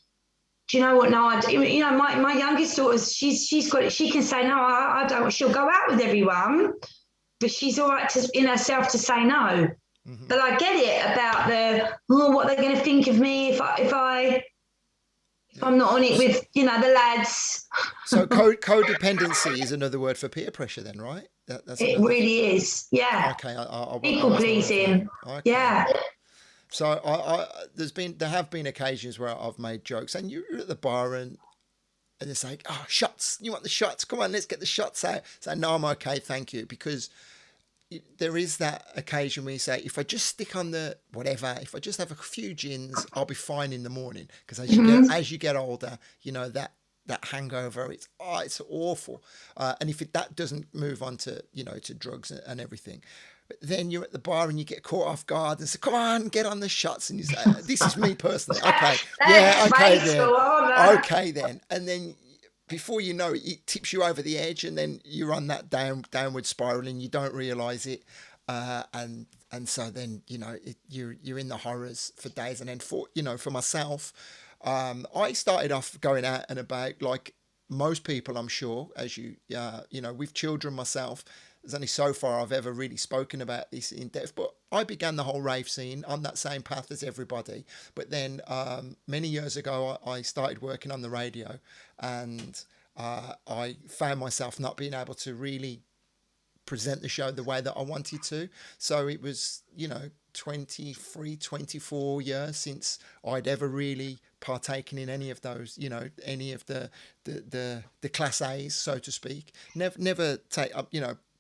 do you know what? No, you know, my youngest daughter, she's got it. She can say, no, I don't. She'll go out with everyone, but she's all right in herself to say no. Mm-hmm. But I get it about what they're going to think of me if Yeah. I'm not on it So, with, you know, the lads. so codependency is another word for peer pressure, then, right? That's It another. really is. Yeah. Okay, I People wasn't aware of that. pleasing. Okay. Yeah. So there have been occasions where I've made jokes, and you're at the bar and it's like, oh, shots, you want the shots? Come on, let's get the shots out. So no, I'm okay, thank you, because there is that occasion where you say, if I just stick on the whatever, if I just have a few gins, I'll be fine in the morning. Because Mm-hmm. as you get older, you know that hangover, it's awful. And if that doesn't move on to to drugs and everything, but then you're at the bar and you get caught off guard and say, come on, get on the shots, and you say, this is me personally, okay, yeah, Thanks, okay mate. then, Go on. okay then, and then before you know it, it tips you over the edge, and then you're on that downward spiral, and you don't realize it, and so then you're in the horrors for days, and then for myself, I started off going out and about like most people, I'm sure, as with children myself. There's only so far I've ever really spoken about this in depth, but I began the whole rave scene on that same path as everybody. But then many years ago, I started working on the radio, and I found myself not being able to really present the show the way that I wanted to. So it was, 23, 24 years since I'd ever really partaken in any of those, any of the class A's, so to speak. Never take up,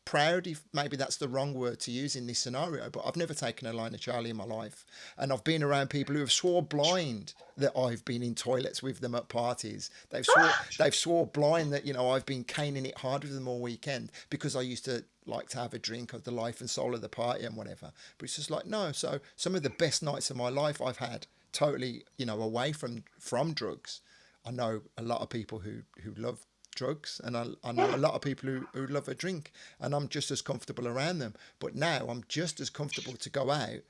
proud, if maybe that's the wrong word to use in this scenario, but I've never taken a line of Charlie in my life. And I've been around people who have swore blind that I've been in toilets with them at parties. They've swore blind that, I've been caning it hard with them all weekend because I used to like to have a drink of the life and soul of the party and whatever. But it's just like, no. So some of the best nights of my life I've had totally, away from drugs. I know a lot of people who love drugs, and I know Yeah. a lot of people who love a drink, and I'm just as comfortable around them. But now I'm just as comfortable to go out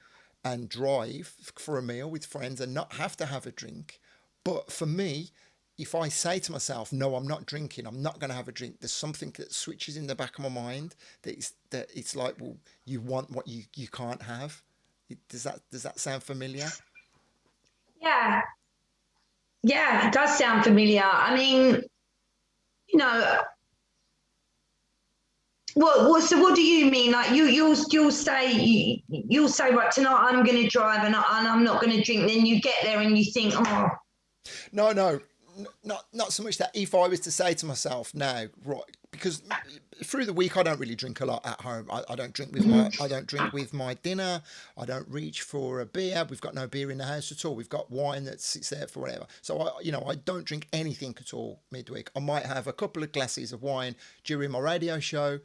and drive for a meal with friends and not have to have a drink. But for me, if I say to myself, no, I'm not drinking, I'm not going to have a drink, there's something that switches in the back of my mind that it's like, well, you want what you can't have. Does that sound familiar? Yeah, yeah, it does sound familiar. I mean, you know, so what do you mean? Like you'll say right tonight I'm going to drive and I'm not going to drink. Then you get there and you think, oh, No, no, not so much that. If I was to say to myself now, right, because through the week I don't really drink a lot at home. I don't drink with my I don't drink with my dinner. I don't reach for a beer. We've got no beer in the house at all. We've got wine that sits there for whatever. So I don't drink anything at all midweek. I might have a couple of glasses of wine during my radio show.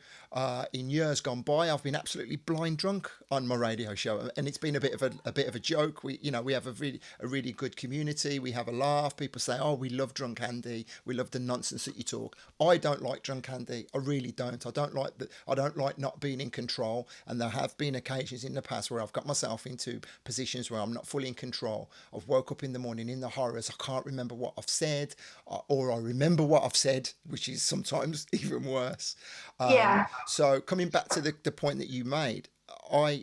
In years gone by, I've been absolutely blind drunk on my radio show, and it's been a bit of a joke. We have a really good community. We have a laugh. People say, "Oh, we love drunk Andy. We love the nonsense that you talk." I don't like drunk Andy. I really don't. I don't like not being in control. And there have been occasions in the past where I've got myself into positions where I'm not fully in control. I've woke up in the morning in the horrors. I can't remember what I've said, or I remember what I've said, which is sometimes even worse. yeah, So coming back to the point that you made,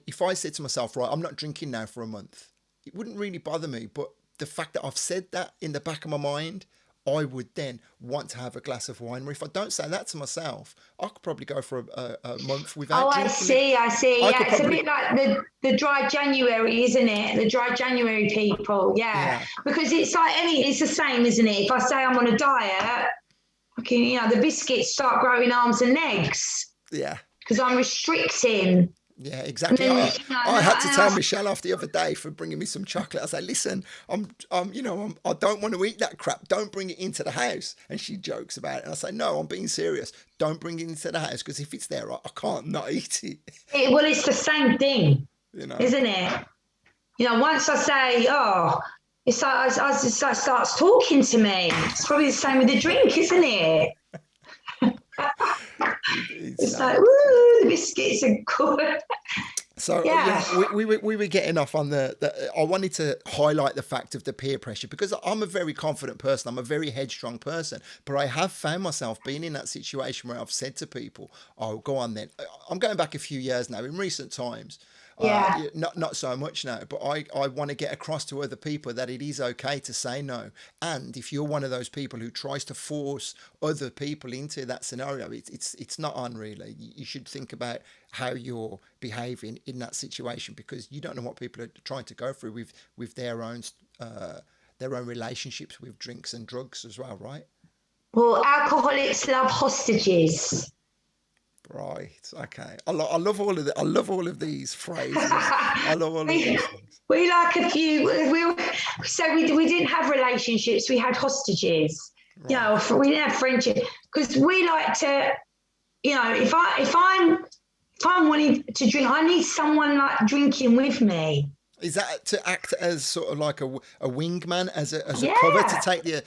if I said to myself, right, I'm not drinking now for a month, it wouldn't really bother me. But the fact that I've said that in the back of my mind, I would then want to have a glass of wine. Where if I don't say that to myself, I could probably go for a month oh, without I drinking it. see, I see. I Yeah, could it's a probably, bit like the dry January, isn't it? The dry January people, yeah, yeah, because it's like it's the same, isn't it? If I say I'm on a diet, okay, the biscuits start growing arms and legs yeah. because I'm restricting. Yeah, And exactly. then, I had to tell Michelle off the other day for bringing me some chocolate. I said, "Listen, I don't want to eat that crap. Don't bring it into the house." And she jokes about it. And I say, "No, I'm being serious. Don't bring it into the house because if it's there, I can't not eat it." well, it's the same thing, You know. isn't it? Once I say, oh, it's like it's like starts talking to me. It's probably the same with the drink, isn't it? It's It's like, woo, the biscuits are good. So Yeah, we were getting off on I wanted to highlight the fact of the peer pressure because I'm a very confident person. I'm a very headstrong person, but I have found myself being in that situation where I've said to people, "Oh, go on then." I'm going back a few years now. In recent times, yeah. not so much now, but I want to get across to other people that it is okay to say no. And if you're one of those people who tries to force other people into that scenario, it's not on really. You should think about how you're behaving in that situation because you don't know what people are trying to go through with their own relationships with drinks and drugs as well, right? Well, alcoholics love hostages. Right. Okay. I love all of I love all of these phrases. I love all of we, these things. we like a few. We didn't have relationships. We had hostages. Right. We didn't have friendship because we like to. If I'm wanting to drink, I need someone like drinking with me. Is that to act as sort of like a wingman, as a cover to Yeah, take the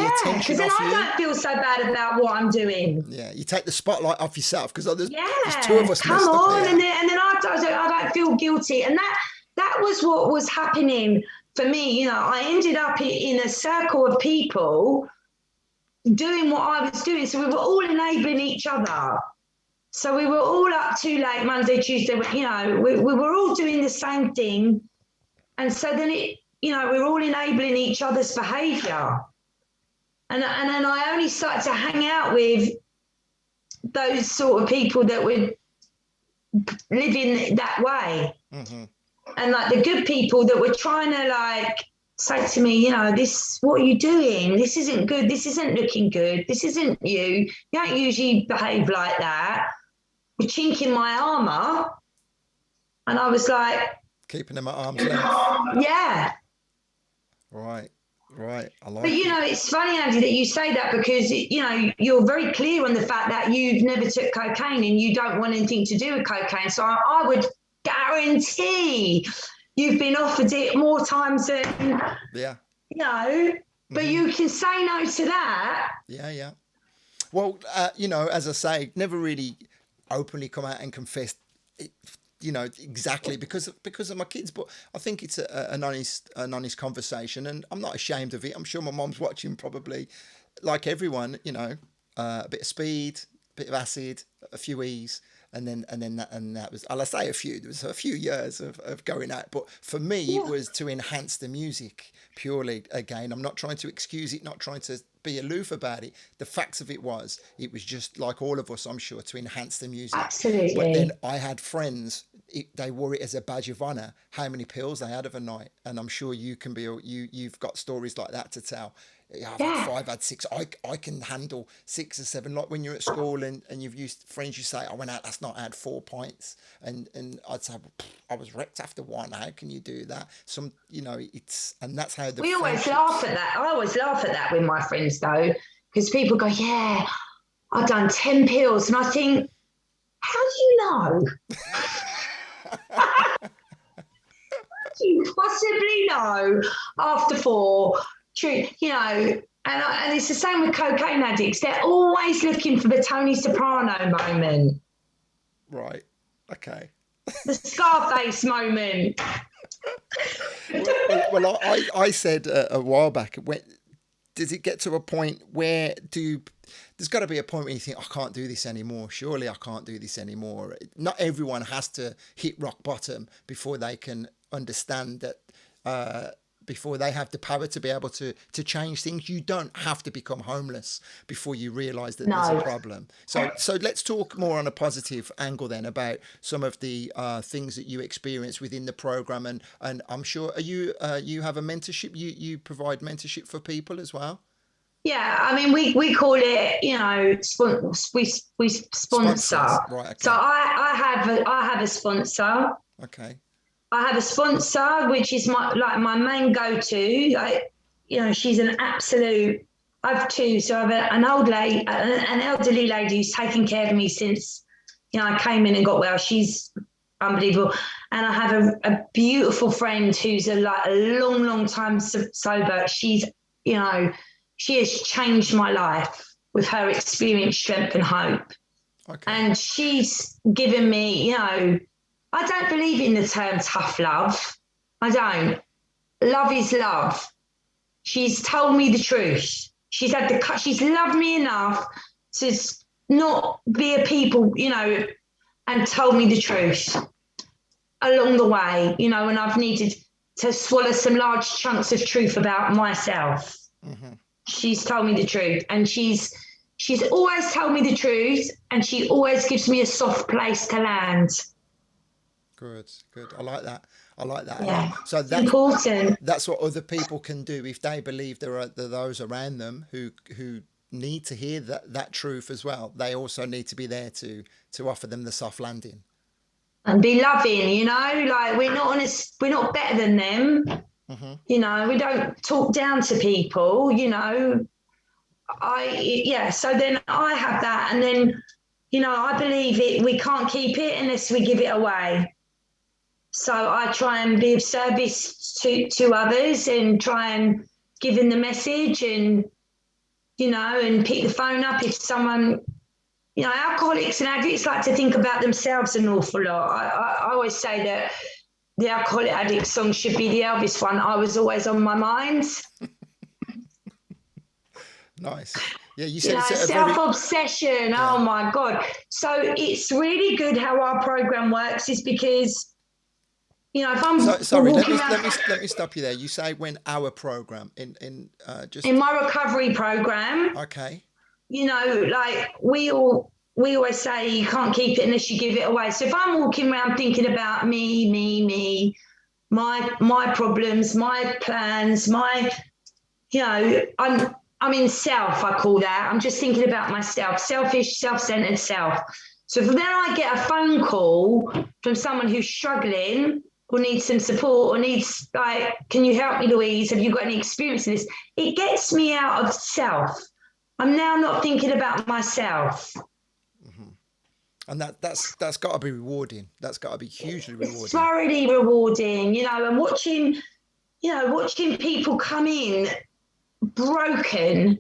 yeah. attention Because then off I you? don't feel so bad about what I'm doing. Yeah, you take the spotlight off yourself because there's two of Yeah, us come messed up on, and here. then I don't feel guilty, and that was what was happening for me. I ended up in a circle of people doing what I was doing, so we were all enabling each other. So we were all up too late Monday, Tuesday. We were all doing the same thing, and so then we were all enabling each other's behaviour, and then I only started to hang out with those sort of people that would live in that way. Mm-hmm. And like the good people that were trying to like say to me, this, what are you doing? This isn't good. This isn't looking good. This isn't you. You don't usually behave like that. We're chinking my armor. And I was like, Keeping them at arm's length. yeah. Right. Right. I But like it. it's funny, Andy, that you say that because you're very clear on the fact that you've never took cocaine and you don't want anything to do with cocaine. So I would guarantee you've been offered it more times than Yeah. but Mm-hmm. you can say no to that. Yeah. Yeah. Well, as I say, never really openly come out and confessed it you know, exactly because of my kids. But I think it's an honest conversation, and I'm not ashamed of it. I'm sure my mom's watching, probably, like everyone, you know, a bit of speed, a bit of acid, a few E's, and that was, I'll say a few. There was a few years of going out, but for me, it Yeah, was to enhance the music purely. Again, I'm not trying to excuse it, not trying to be aloof about it. The facts of it was just like all of us, I'm sure, to enhance the music. But then absolutely. I had friends, they wore it as a badge of honor how many pills they had of a night, and I'm sure you can be you've got stories like that to tell. Yeah, I've had Yeah. five, had six. I can handle 6 or 7. Like when you're at school and you've used friends, you say, I went out last night, I had 4 pints, and I'd say, well, I was wrecked after one. How can you do that? Some, you know, it's, and that's how the We always laugh friendships. at that. I always laugh at that with my friends though, because people go, yeah, I've done 10 pills. And I think, how do you know? Do you possibly know after four? True, you know, and it's the same with cocaine addicts. They're always looking for the Tony Soprano moment, Right. Okay. the Scarface moment. I said a while back, when does it get to a point where there's got to be a point where you think, I can't do this anymore. Surely I can't do this anymore. Not everyone has to hit rock bottom before they can understand that, before they have the power to be able to change things. You don't have to become homeless before you realize that there's a No. problem. So let's talk more on a positive angle then about some of the things that you experience within the program. And I'm sure, you have a mentorship, you provide mentorship for people as well. Yeah, I mean, we call it, you know, we sponsor. Sponsors, right? So Okay. I have a sponsor. Okay. I have a sponsor, which is my main go-to. Like, you know, she's an absolute. I have two. So I have an old lady, an elderly lady who's taken care of me since, you know, I came in and got well. She's unbelievable. And I have a beautiful friend who's a long time sober. She's, you know, she has changed my life with her experience, strength, and hope. Okay. And she's given me, you know, I don't believe in the term tough love. I don't. Love is love. She's told me the truth. She's loved me enough to not be a people, you know, and told me the truth along the way, you know, when I've needed to swallow some large chunks of truth about myself. Mm-hmm. She's told me the truth, and she's always told me the truth, and she always gives me a soft place to land. Good. Good. I like that. I like that a lot. Yeah, So it's important. that's what other people can do if they believe there are those around them who need to hear that truth as well. They also need to be there to offer them the soft landing. And be loving, you know, like we're not better than them, Mm-hmm. you know, we don't talk down to people, you know. Yeah, so then I have that, and then, you know, I believe it, we can't keep it unless we give it away. So I try and be of service to others and try and give them the message, and, you know, and pick the phone up if someone, you know, alcoholics and addicts like to think about themselves an awful lot. I always say that the alcoholic addict song should be the Elvis one. I was always on my mind. Nice. Yeah, you You said it's know, a self very, obsession. Oh yeah. my God. So it's really good how our program works, is because, you know, if I'm So sorry, walking around let me stop you there. You say when our program in in just my recovery program, okay. you know, like we always say you can't keep it unless you give it away. So if I'm walking around thinking about me, my problems, my plans, my, you know, I'm in self, I call that. I'm just thinking about myself, selfish, self-centered self. So if then I get a phone call from someone who's struggling or needs some support or needs, like, can you help me, Louise? Have you got any experience in this? It gets me out of self. I'm now not thinking about myself. Mm-hmm. And that's got to be rewarding. That's got to be hugely It's rewarding. thoroughly rewarding, you know, and watching, you know, watching people come in broken,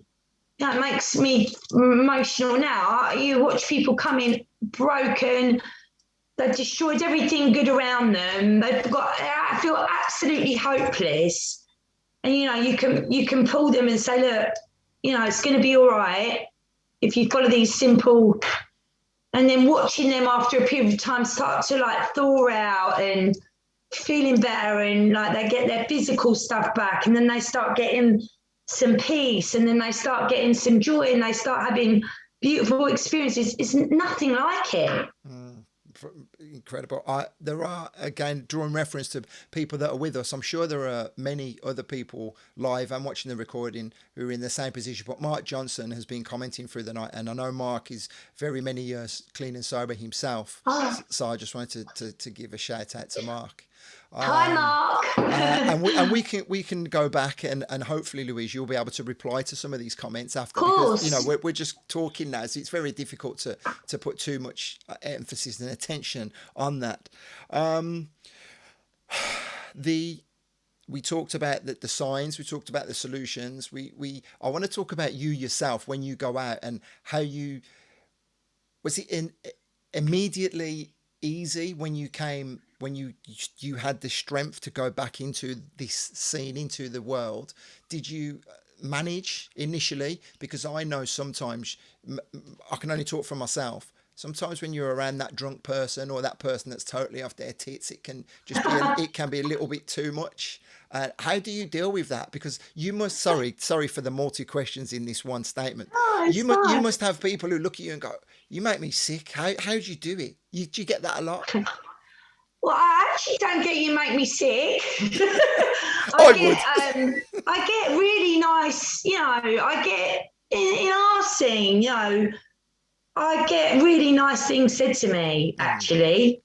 that makes me emotional now. You watch people come in broken, They've destroyed everything good around them. I feel absolutely hopeless. And you can pull them and say, look, it's going to be all right if you follow these simple. And then watching them after a period of time start to like thaw out and feeling better, and like they get their physical stuff back, and then they start getting some peace, and then they start getting some joy, and they start having beautiful experiences. It's nothing like it. Incredible. There are, again, drawing reference to people that are with us. I'm sure there are many other people live and watching the recording who are in the same position. But Mark Johnson has been commenting through the night, and I know Mark is very many years clean and sober himself. So I just wanted to give a shout out to Mark. Hi, Mark. And we can go back and hopefully, Louise, you'll be able to reply to some of these comments after, because we're just talking now, so it's very difficult to put too much emphasis and attention on that. We talked about the signs, we talked about the solutions. I want to talk about you yourself when you go out, and how was it immediately easy when you came, when you had the strength to go back into this scene, into the world? Did you manage initially? Because I know sometimes, I can only talk for myself, sometimes when you're around that drunk person or that person that's totally off their tits, it can just be it can be a little bit too much. How do you deal with that? Because you must, sorry for the multi questions in this one statement. You must have people who look at you and go, you make me sick. How do you do it? Do you get that a lot? Well, I actually don't get you make me sick. I get really nice, I get in our scene, I get really nice things said to me, actually,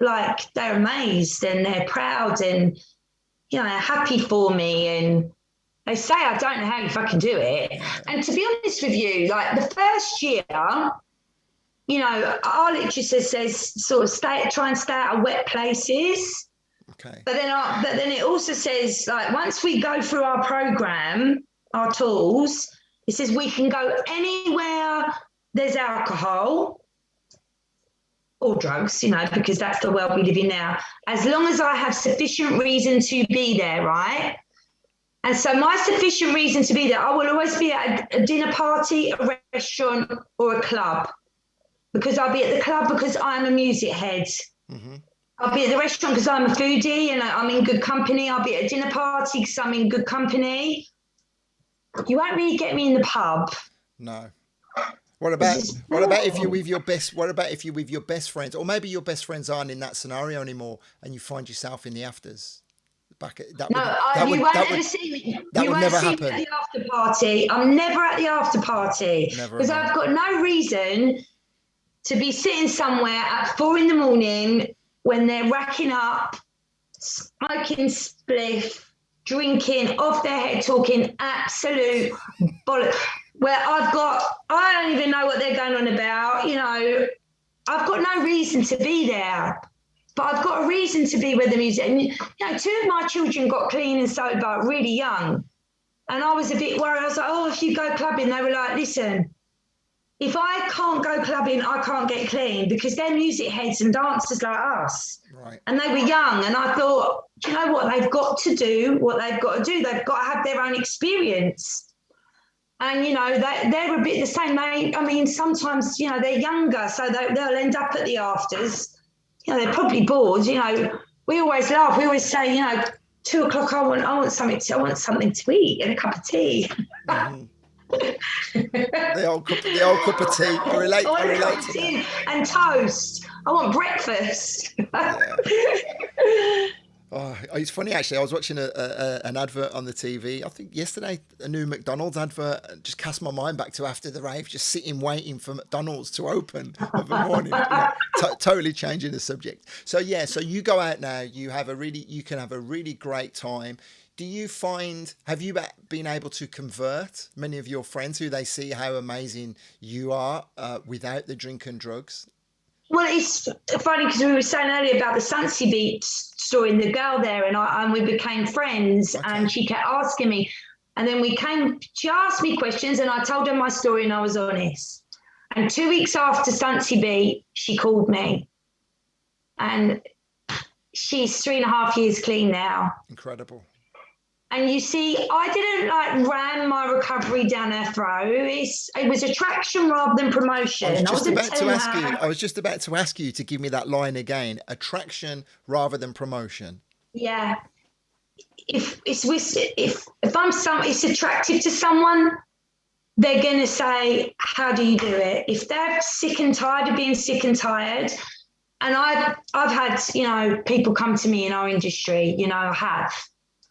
like they're amazed and they're proud and, happy for me. And they say, I don't know how you fucking do it. And to be honest with you, like the first year, our literature says sort of try and stay out of wet places. Okay. But then it also says, like, once we go through our program, our tools, it says we can go anywhere there's alcohol or drugs, because that's the world we live in now, as long as I have sufficient reason to be there, right? And so my sufficient reason to be there, I will always be at a dinner party, a restaurant, or a club. Because I'll be at the club because I'm a music head. Mm-hmm. I'll be at the restaurant because I'm a foodie and I'm in good company. I'll be at a dinner party because I'm in good company. You won't really get me in the pub. No. What about if you're with your best friends, or maybe your best friends aren't in that scenario anymore, and you find yourself in the afters? You won't ever see me. You won't see me at the after party. I'm never at the after party because I've got no reason to be sitting somewhere at 4 a.m. when they're racking up, smoking spliff, drinking off their head, talking absolute bollocks. Where I don't even know what they're going on about. I've got no reason to be there, but I've got a reason to be with the music. And 2 of my children got clean and sober really young, and I was a bit worried. I was like, oh, if you go clubbing, they were like, listen, if I can't go clubbing, I can't get clean, because they're music heads and dancers like us. Right. And they were young. And I thought, do you know what? They've got to do what they've got to do. They've got to have their own experience. And, they're a bit the same. Sometimes, they're younger, so they'll end up at the afters. They're probably bored. We always laugh. We always say, 2 o'clock, I want something to eat and a cup of tea. Mm-hmm. the old cup of tea. I relate to that. And toast. I want breakfast. Yeah. Oh, it's funny actually. I was watching an advert on the TV. I think yesterday, a new McDonald's advert just cast my mind back to after the rave, just sitting waiting for McDonald's to open of the morning. Totally changing the subject. So you go out now. You can have a really great time. Do you have you been able to convert many of your friends who they see how amazing you are without the drink and drugs? Well, it's funny because we were saying earlier about the Sunsea Beach story and the girl there, and we became friends. Okay. And she kept asking me, and then she asked me questions, and I told her my story, and I was honest. And 2 weeks after Stuntsy Beat, she called me. And she's 3.5 years clean now. Incredible. And you see, I didn't like ram my recovery down her throat. It was attraction rather than promotion. I was just about to ask you to give me that line again. Attraction rather than promotion. Yeah. If it's it's attractive to someone, they're gonna say, "How do you do it?" If they're sick and tired of being sick and tired, and I've had people come to me in our industry, I have.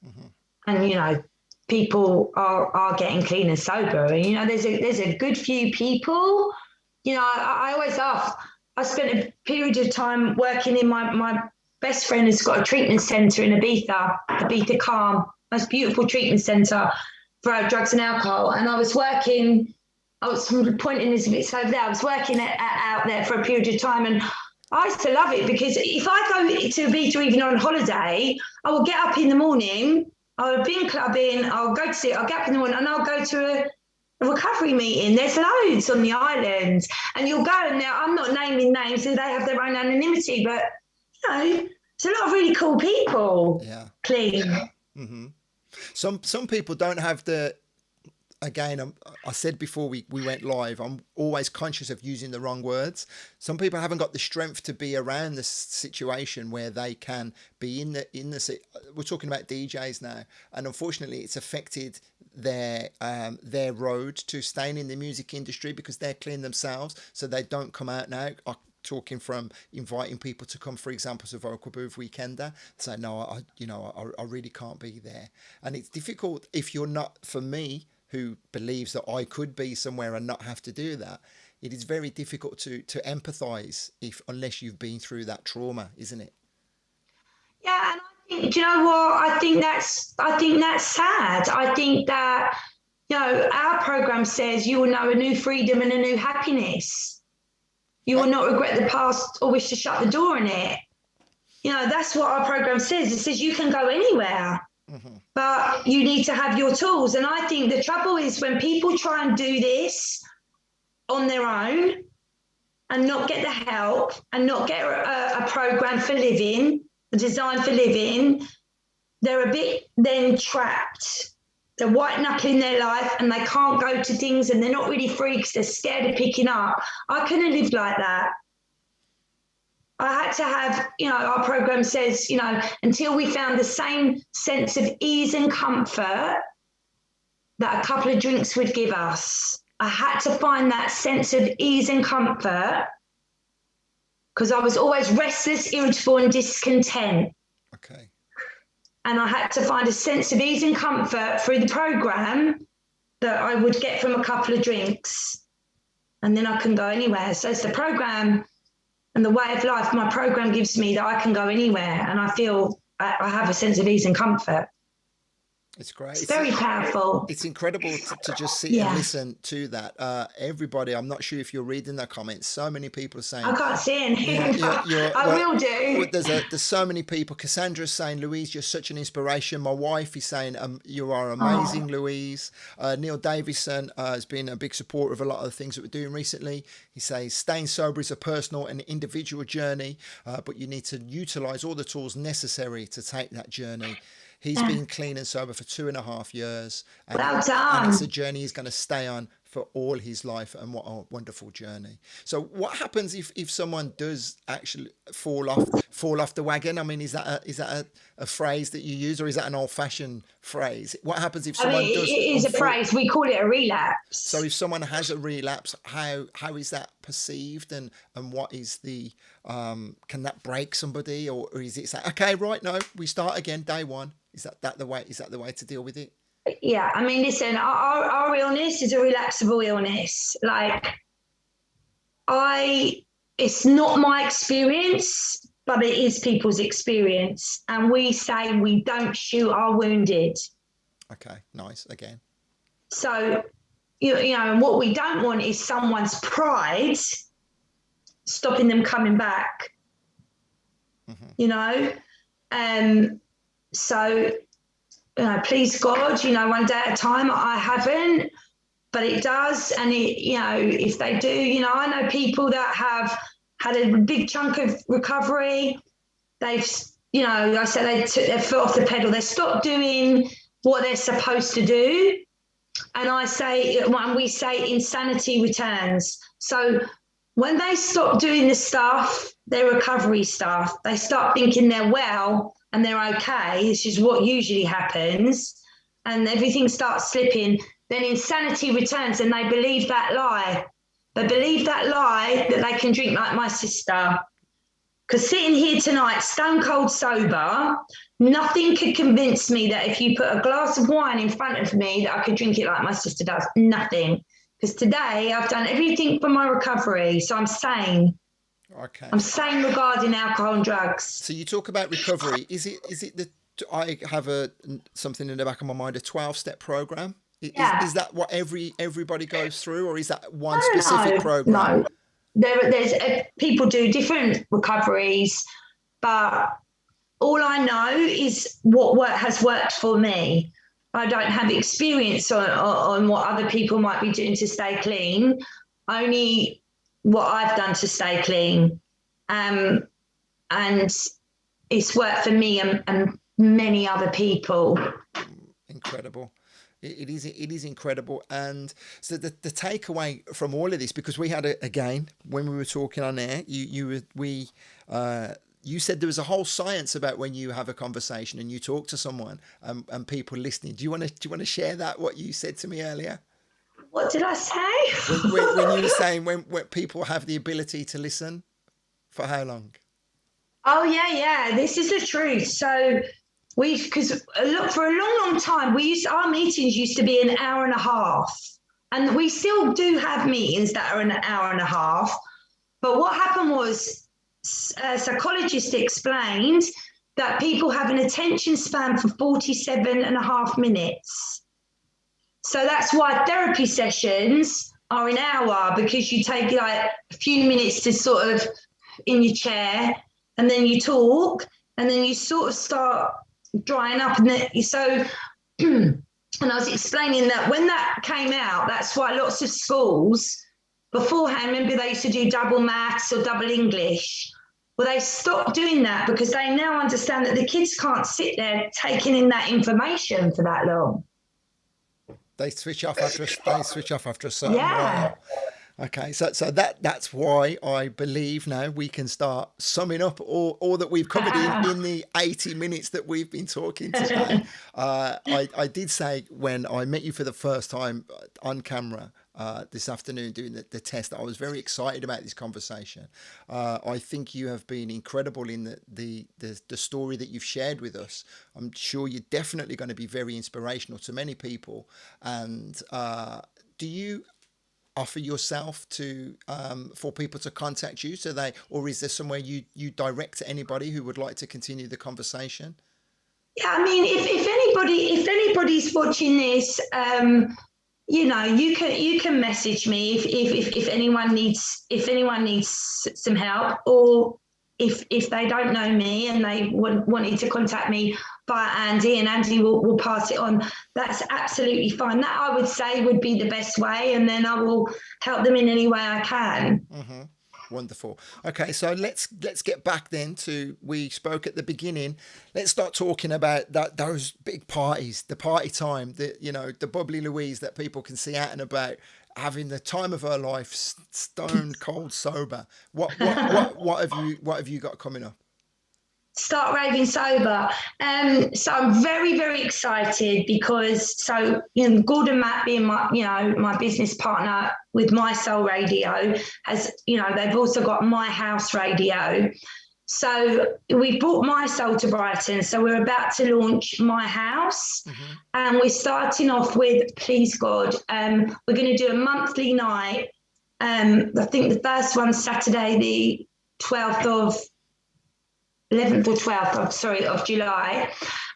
Mm-hmm. And people are getting clean and sober, and there's a good few people. I always laugh. I spent a period of time working in my best friend has got a treatment centre in Ibiza Calm, most beautiful treatment centre for drugs and alcohol. And I was pointing this bit over there. I was working out there for a period of time, and I used to love it because if I go to Ibiza even on holiday, I will get up in the morning. I'll be clubbing, I'll go to sit, I'll get up in the morning and I'll go to a recovery meeting. There's loads on the islands, and you'll go, and now I'm not naming names, and they have their own anonymity, but it's a lot of really cool people. Yeah. Clean. Mm-hmm. Some people don't have the. Again, I said before we went live, I'm always conscious of using the wrong words. Some people haven't got the strength to be around the situation where they can be in the. We're talking about DJs now, and unfortunately, it's affected their road to staying in the music industry because they're clean themselves, so they don't come out now. Talking from inviting people to come, for example, to Vocal Booth Weekender, say no, I really can't be there, and it's difficult if you're not. For me, who believes that I could be somewhere and not have to do that, it is very difficult to empathise unless you've been through that trauma, isn't it? Yeah, and I think, do you know what? I think that's sad. I think that our program says you will know a new freedom and a new happiness. You will not regret the past or wish to shut the door on it. That's what our program says. It says you can go anywhere. Mm-hmm. But you need to have your tools. And I think the trouble is when people try and do this on their own and not get the help and not get a program for living, designed for living, they're a bit then trapped. They're white knuckling their life and they can't go to things and they're not really free because they're scared of picking up. I couldn't have lived like that. I had to have, our program says, until we found the same sense of ease and comfort that a couple of drinks would give us. I had to find that sense of ease and comfort because I was always restless, irritable, and discontent. Okay. And I had to find a sense of ease and comfort through the program that I would get from a couple of drinks. And then I can go anywhere. So it's the program and the way of life my program gives me that I can go anywhere, and I feel I have a sense of ease and comfort. It's great. It's very powerful. It's incredible to just sit and listen to that. Everybody, I'm not sure if you're reading the comments. So many people are saying, I can't see anything. I will do. There's so many people. Cassandra's saying, Louise, you're such an inspiration. My wife is saying, you are amazing, Louise. Neil Davison has been a big supporter of a lot of the things that we're doing recently. He says, staying sober is a personal and individual journey, but you need to utilise all the tools necessary to take that journey. He's been clean and sober for 2.5 years. And, and it's a journey he's going to stay on for all his life, and what a wonderful journey. So what happens if someone does actually fall off the wagon? I mean, is that a phrase that you use, or is that an old-fashioned phrase? What happens if someone does? It is a phrase. We call it a relapse. So if someone has a relapse, how is that perceived, and what is the can that break somebody, or is it say, okay, right, no, we start again, day one? Is that the way to deal with it? Yeah, I mean, listen, our illness is a relapsable illness. Like, it's not my experience, but it is people's experience. And we say we don't shoot our wounded. Okay, nice, again. So, and what we don't want is someone's pride stopping them coming back. Mm-hmm. So, please God, one day at a time. I haven't. but it does. And if they do, I know people that have had a big chunk of recovery. They've, I said they took their foot off the pedal. They stopped doing what they're supposed to do. And we say insanity returns. So when they stop doing the stuff, their recovery stuff, they start thinking they're well and they're okay. This is what usually happens. And everything starts slipping. Then insanity returns and they believe that lie. They believe that lie that they can drink like my sister. Because sitting here tonight, stone cold sober, nothing could convince me that if you put a glass of wine in front of me that I could drink it like my sister does. Nothing. Because today I've done everything for my recovery, so I'm sane. Okay. I'm sane regarding alcohol and drugs. So you talk about recovery. Is it I have something in the back of my mind, a 12-step program? Is that what everybody goes through, or is that one specific program? No. There's people do different recoveries, but all I know is what has worked for me. I don't have experience on what other people might be doing to stay clean, only what I've done to stay clean. And it's worked for me and many other people. Incredible. It is incredible. And so the takeaway from all of this, because we had again when we were talking on air, you said there was a whole science about when you have a conversation and you talk to someone and people listening. Do you want to share that, what you said to me earlier? What did I say? when you were saying when people have the ability to listen, for how long? Oh yeah, this is the truth. So because for a long time our meetings used to be an hour and a half, and we still do have meetings that are an hour and a half. But what happened was a psychologist explained that people have an attention span for 47 and a half minutes. So that's why therapy sessions are an hour, because you take like a few minutes to sort of in your chair, and then you talk, and then you sort of start drying up. And and I was explaining that when that came out, that's why lots of schools beforehand, remember they used to do double maths or double English. Well, they stopped doing that because they now understand that the kids can't sit there taking in that information for that long. They switch off after a certain while. Okay, so that's why I believe now we can start summing up all that we've covered in the 80 minutes that we've been talking today. I did say when I met you for the first time on camera this afternoon doing the test, I was very excited about this conversation. I think you have been incredible in the story that you've shared with us. I'm sure you're definitely going to be very inspirational to many people. And do you offer yourself to for people to contact you, or is there somewhere you direct to anybody who would like to continue the conversation? Yeah, I mean, if anybody's watching this, you can message me if anyone needs some help, or if they don't know me and they wanted to contact me via Andy, and Andy will pass it on. That's absolutely fine. That I would say would be the best way, and then I will help them in any way I can. Mm-hmm. Wonderful. Okay, so let's get back then to, we spoke at the beginning. Let's start talking about those big parties, the party time, the bubbly Louise that people can see out and about, having the time of her life, stone cold sober. What have you got coming up? Start raving sober. So I'm very, very excited because Gordon Matt being my business partner with My Soul Radio has, they've also got My House Radio. So we brought My Soul to Brighton. So we're about to launch My House, and we're starting off with Please God. We're going to do a monthly night. I think the first one's Saturday, the 11th or 12th of July.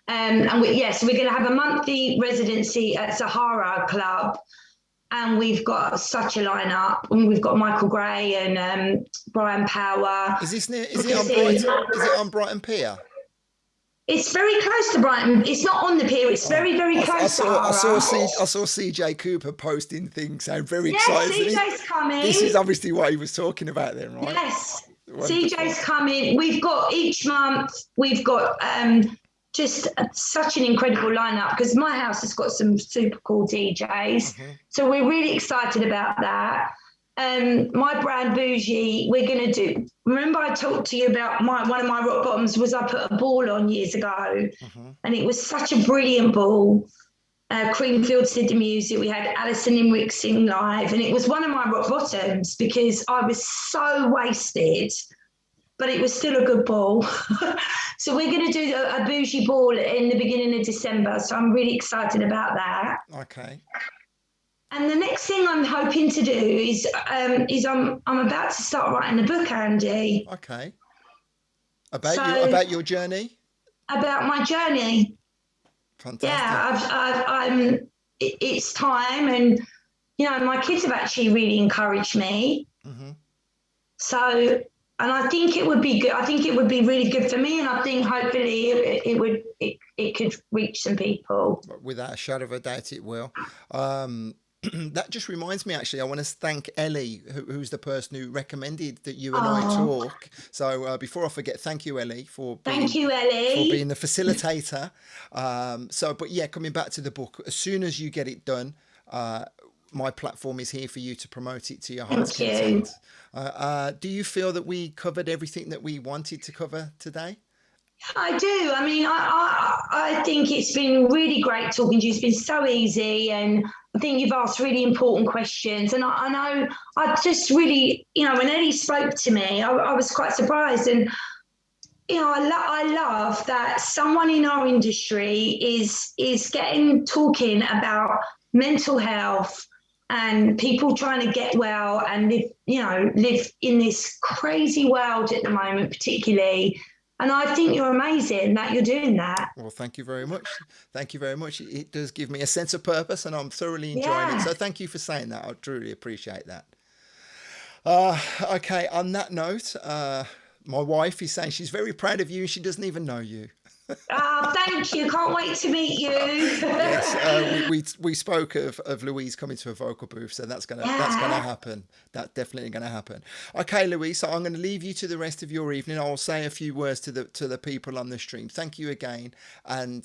So we're going to have a monthly residency at Sahara Club. And we've got such a lineup. And we've got Michael Gray and Brian Power. Is it on Brighton Pier? It's very close to Brighton. It's not on the pier. It's Oh, very, very close to Harrow. I saw CJ Cooper posting things, so I'm very Yes, excited. CJ's This is coming. obviously what he was talking about then, right? Yes, Wonderful. CJ's coming. We've got each month, we've got just such an incredible lineup because my house has got some super cool DJs. Hmm. So we're really excited about that. My brand Bougie, we're going to do. Remember, I talked to you about one of my rock bottoms was I put a ball on years ago, Hmm. and it was such a brilliant ball. Creamfields did the music. We had Alison Limerick sing live, and it was one of my rock bottoms because I was so wasted, but it was still a good ball. So we're going to do a bougie ball in the beginning of December. So I'm really excited about that. Okay. And the next thing I'm hoping to do is I'm about to start writing a book, Andy. Okay. So About your journey. about my journey. Fantastic. Yeah, it's time, and my kids have actually really encouraged me. Hmm. So, and I think it would be good. I think it would be really good for me, and I think hopefully it could reach some people. Without a shadow of a doubt, it will. That just reminds me, actually, I want to thank Ellie, who's the person who recommended that you and I Oh, talk. So before I forget, thank you, Ellie, thank you, for being Ellie. the facilitator. But yeah, coming back to the book, as soon as you get it done, my platform is here for you to promote it to your heart's Thank you. content. Do you feel that we covered everything that we wanted to cover today? I do. I mean, I think it's been really great talking to you. It's been so easy, and I think you've asked really important questions. And I know I just really, when Ellie spoke to me, I was quite surprised. And I love that someone in our industry is getting talking about mental health and people trying to get well and live in this crazy world at the moment, particularly. And I think you're amazing that you're doing that. Well, thank you very much. Thank you very much. It does give me a sense of purpose, and I'm thoroughly enjoying it. Yeah. So thank you for saying that. I truly appreciate that. Okay, on that note, my wife is saying she's very proud of you and she doesn't even know you. Oh, thank you. Can't wait to meet you. Yes, we spoke of Louise coming to a vocal booth, so that's gonna Yeah. happen. That's definitely gonna happen. Okay, Louise, so I'm going to leave you to the rest of your evening. I'll say a few words to the people on the stream. Thank you again, and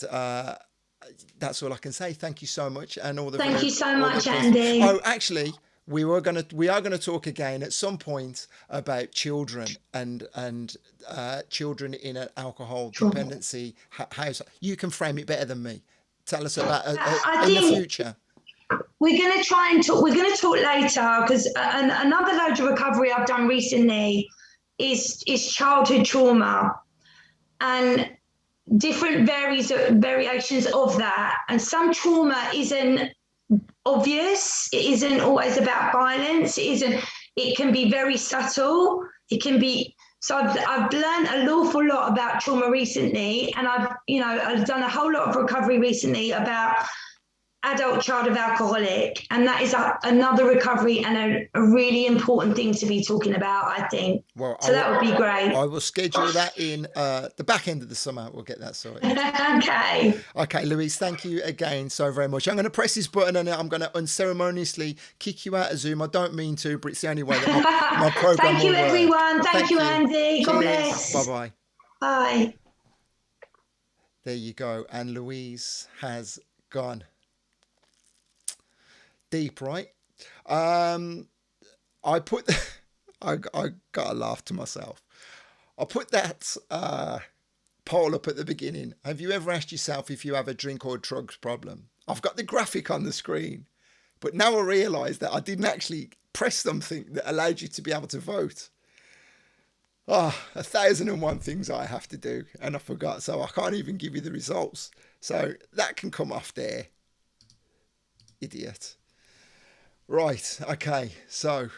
that's all I can say. Thank you so much, and Thank you so all the much, best. Andy. Oh, actually, we are gonna talk again at some point about children and children in an alcohol Sure. dependency house. You can frame it better than me. Tell us about I in the think future. we're going to try and talk. We're going to talk later because another load of recovery I've done recently is childhood trauma and different variations of that. And some trauma isn't obvious. It isn't always about violence. It isn't. It can be very subtle. It can be. So I've learned an awful lot about trauma recently, and I've done a whole lot of recovery recently about adult child of alcoholic, and that is another recovery and a really important thing to be talking about, I think. Well, So that would be great. I will schedule that in the back end of the summer. We'll get that sorted. Okay. Okay, Louise, thank you again so very much. I'm going to press this button and I'm going to unceremoniously kick you out of Zoom. I don't mean to, but it's the only way that my program Thank will you, work. everyone. Thank Thank you, you. Andy. God Cheers. Bye bless. bye. Bye. There you go. And Louise has gone deep, right? I put, I got to laugh to myself. I put that poll up at the beginning. Have you ever asked yourself if you have a drink or drugs problem? I've got the graphic on the screen, but now I realise that I didn't actually press something that allowed you to be able to vote. Oh, 1,001 things I have to do, and I forgot, so I can't even give you the results. So that can come off there, idiot. Right, okay, so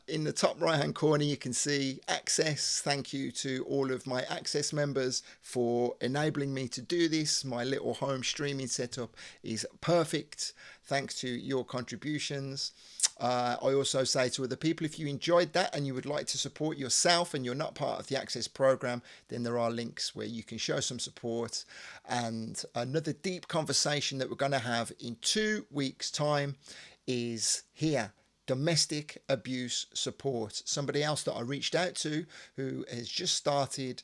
in the top right hand corner you can see access. Thank you to all of my access members for enabling me to do this. My little home streaming setup is perfect thanks to your contributions. I also say to other people, if you enjoyed that and you would like to support yourself and you're not part of the Access program, then there are links where you can show some support. And another deep conversation that we're going to have in 2 weeks' time is here: domestic abuse support. Somebody else that I reached out to who has just started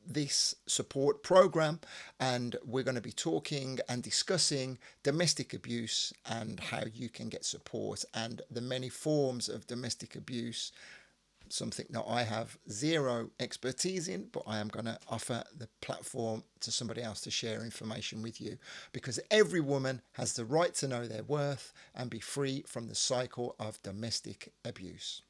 this support program, and we're going to be talking and discussing domestic abuse and how you can get support and the many forms of domestic abuse. Something that I have zero expertise in, but I am going to offer the platform to somebody else to share information with you, because every woman has the right to know their worth and be free from the cycle of domestic abuse.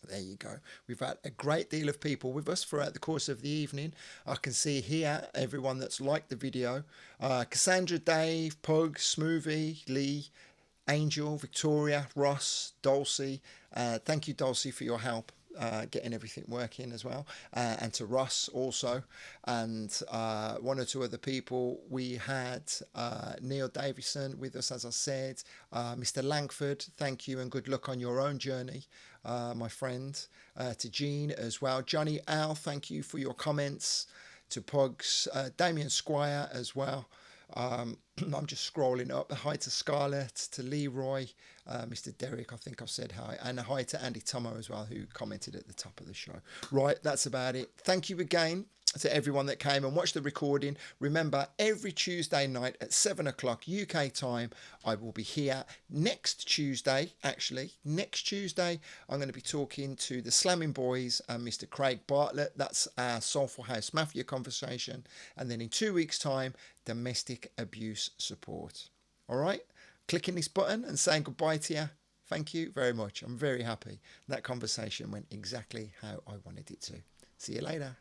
There you go. We've had a great deal of people with us throughout the course of the evening. I can see here everyone that's liked the video. Cassandra, Dave, Pug, Smoothie, Lee, Angel, Victoria, Ross, Dulcie. Thank you, Dulcie, for your help getting everything working as well. And to Ross also. And one or two other people. We had Neil Davison with us, as I said. Mr. Langford, thank you and good luck on your own journey, my friend. To Jean as well. Johnny Al, thank you for your comments. To Pugs, Damien Squire as well. I'm just scrolling up. Hi to Scarlett, to Leroy, Mr. Derek, I think I've said hi, and hi to Andy Tomo as well, who commented at the top of the show. Right, that's about it. Thank you again to everyone that came and watched the recording. Remember, every Tuesday night at 7 o'clock UK time, I will be here. Next Tuesday, I'm going to be talking to the Slamming Boys and Mr. Craig Bartlett. That's our Soulful House Mafia conversation. And then in 2 weeks' time, domestic abuse support. All right? Clicking this button and saying goodbye to you. Thank you very much. I'm very happy. That conversation went exactly how I wanted it to. See you later.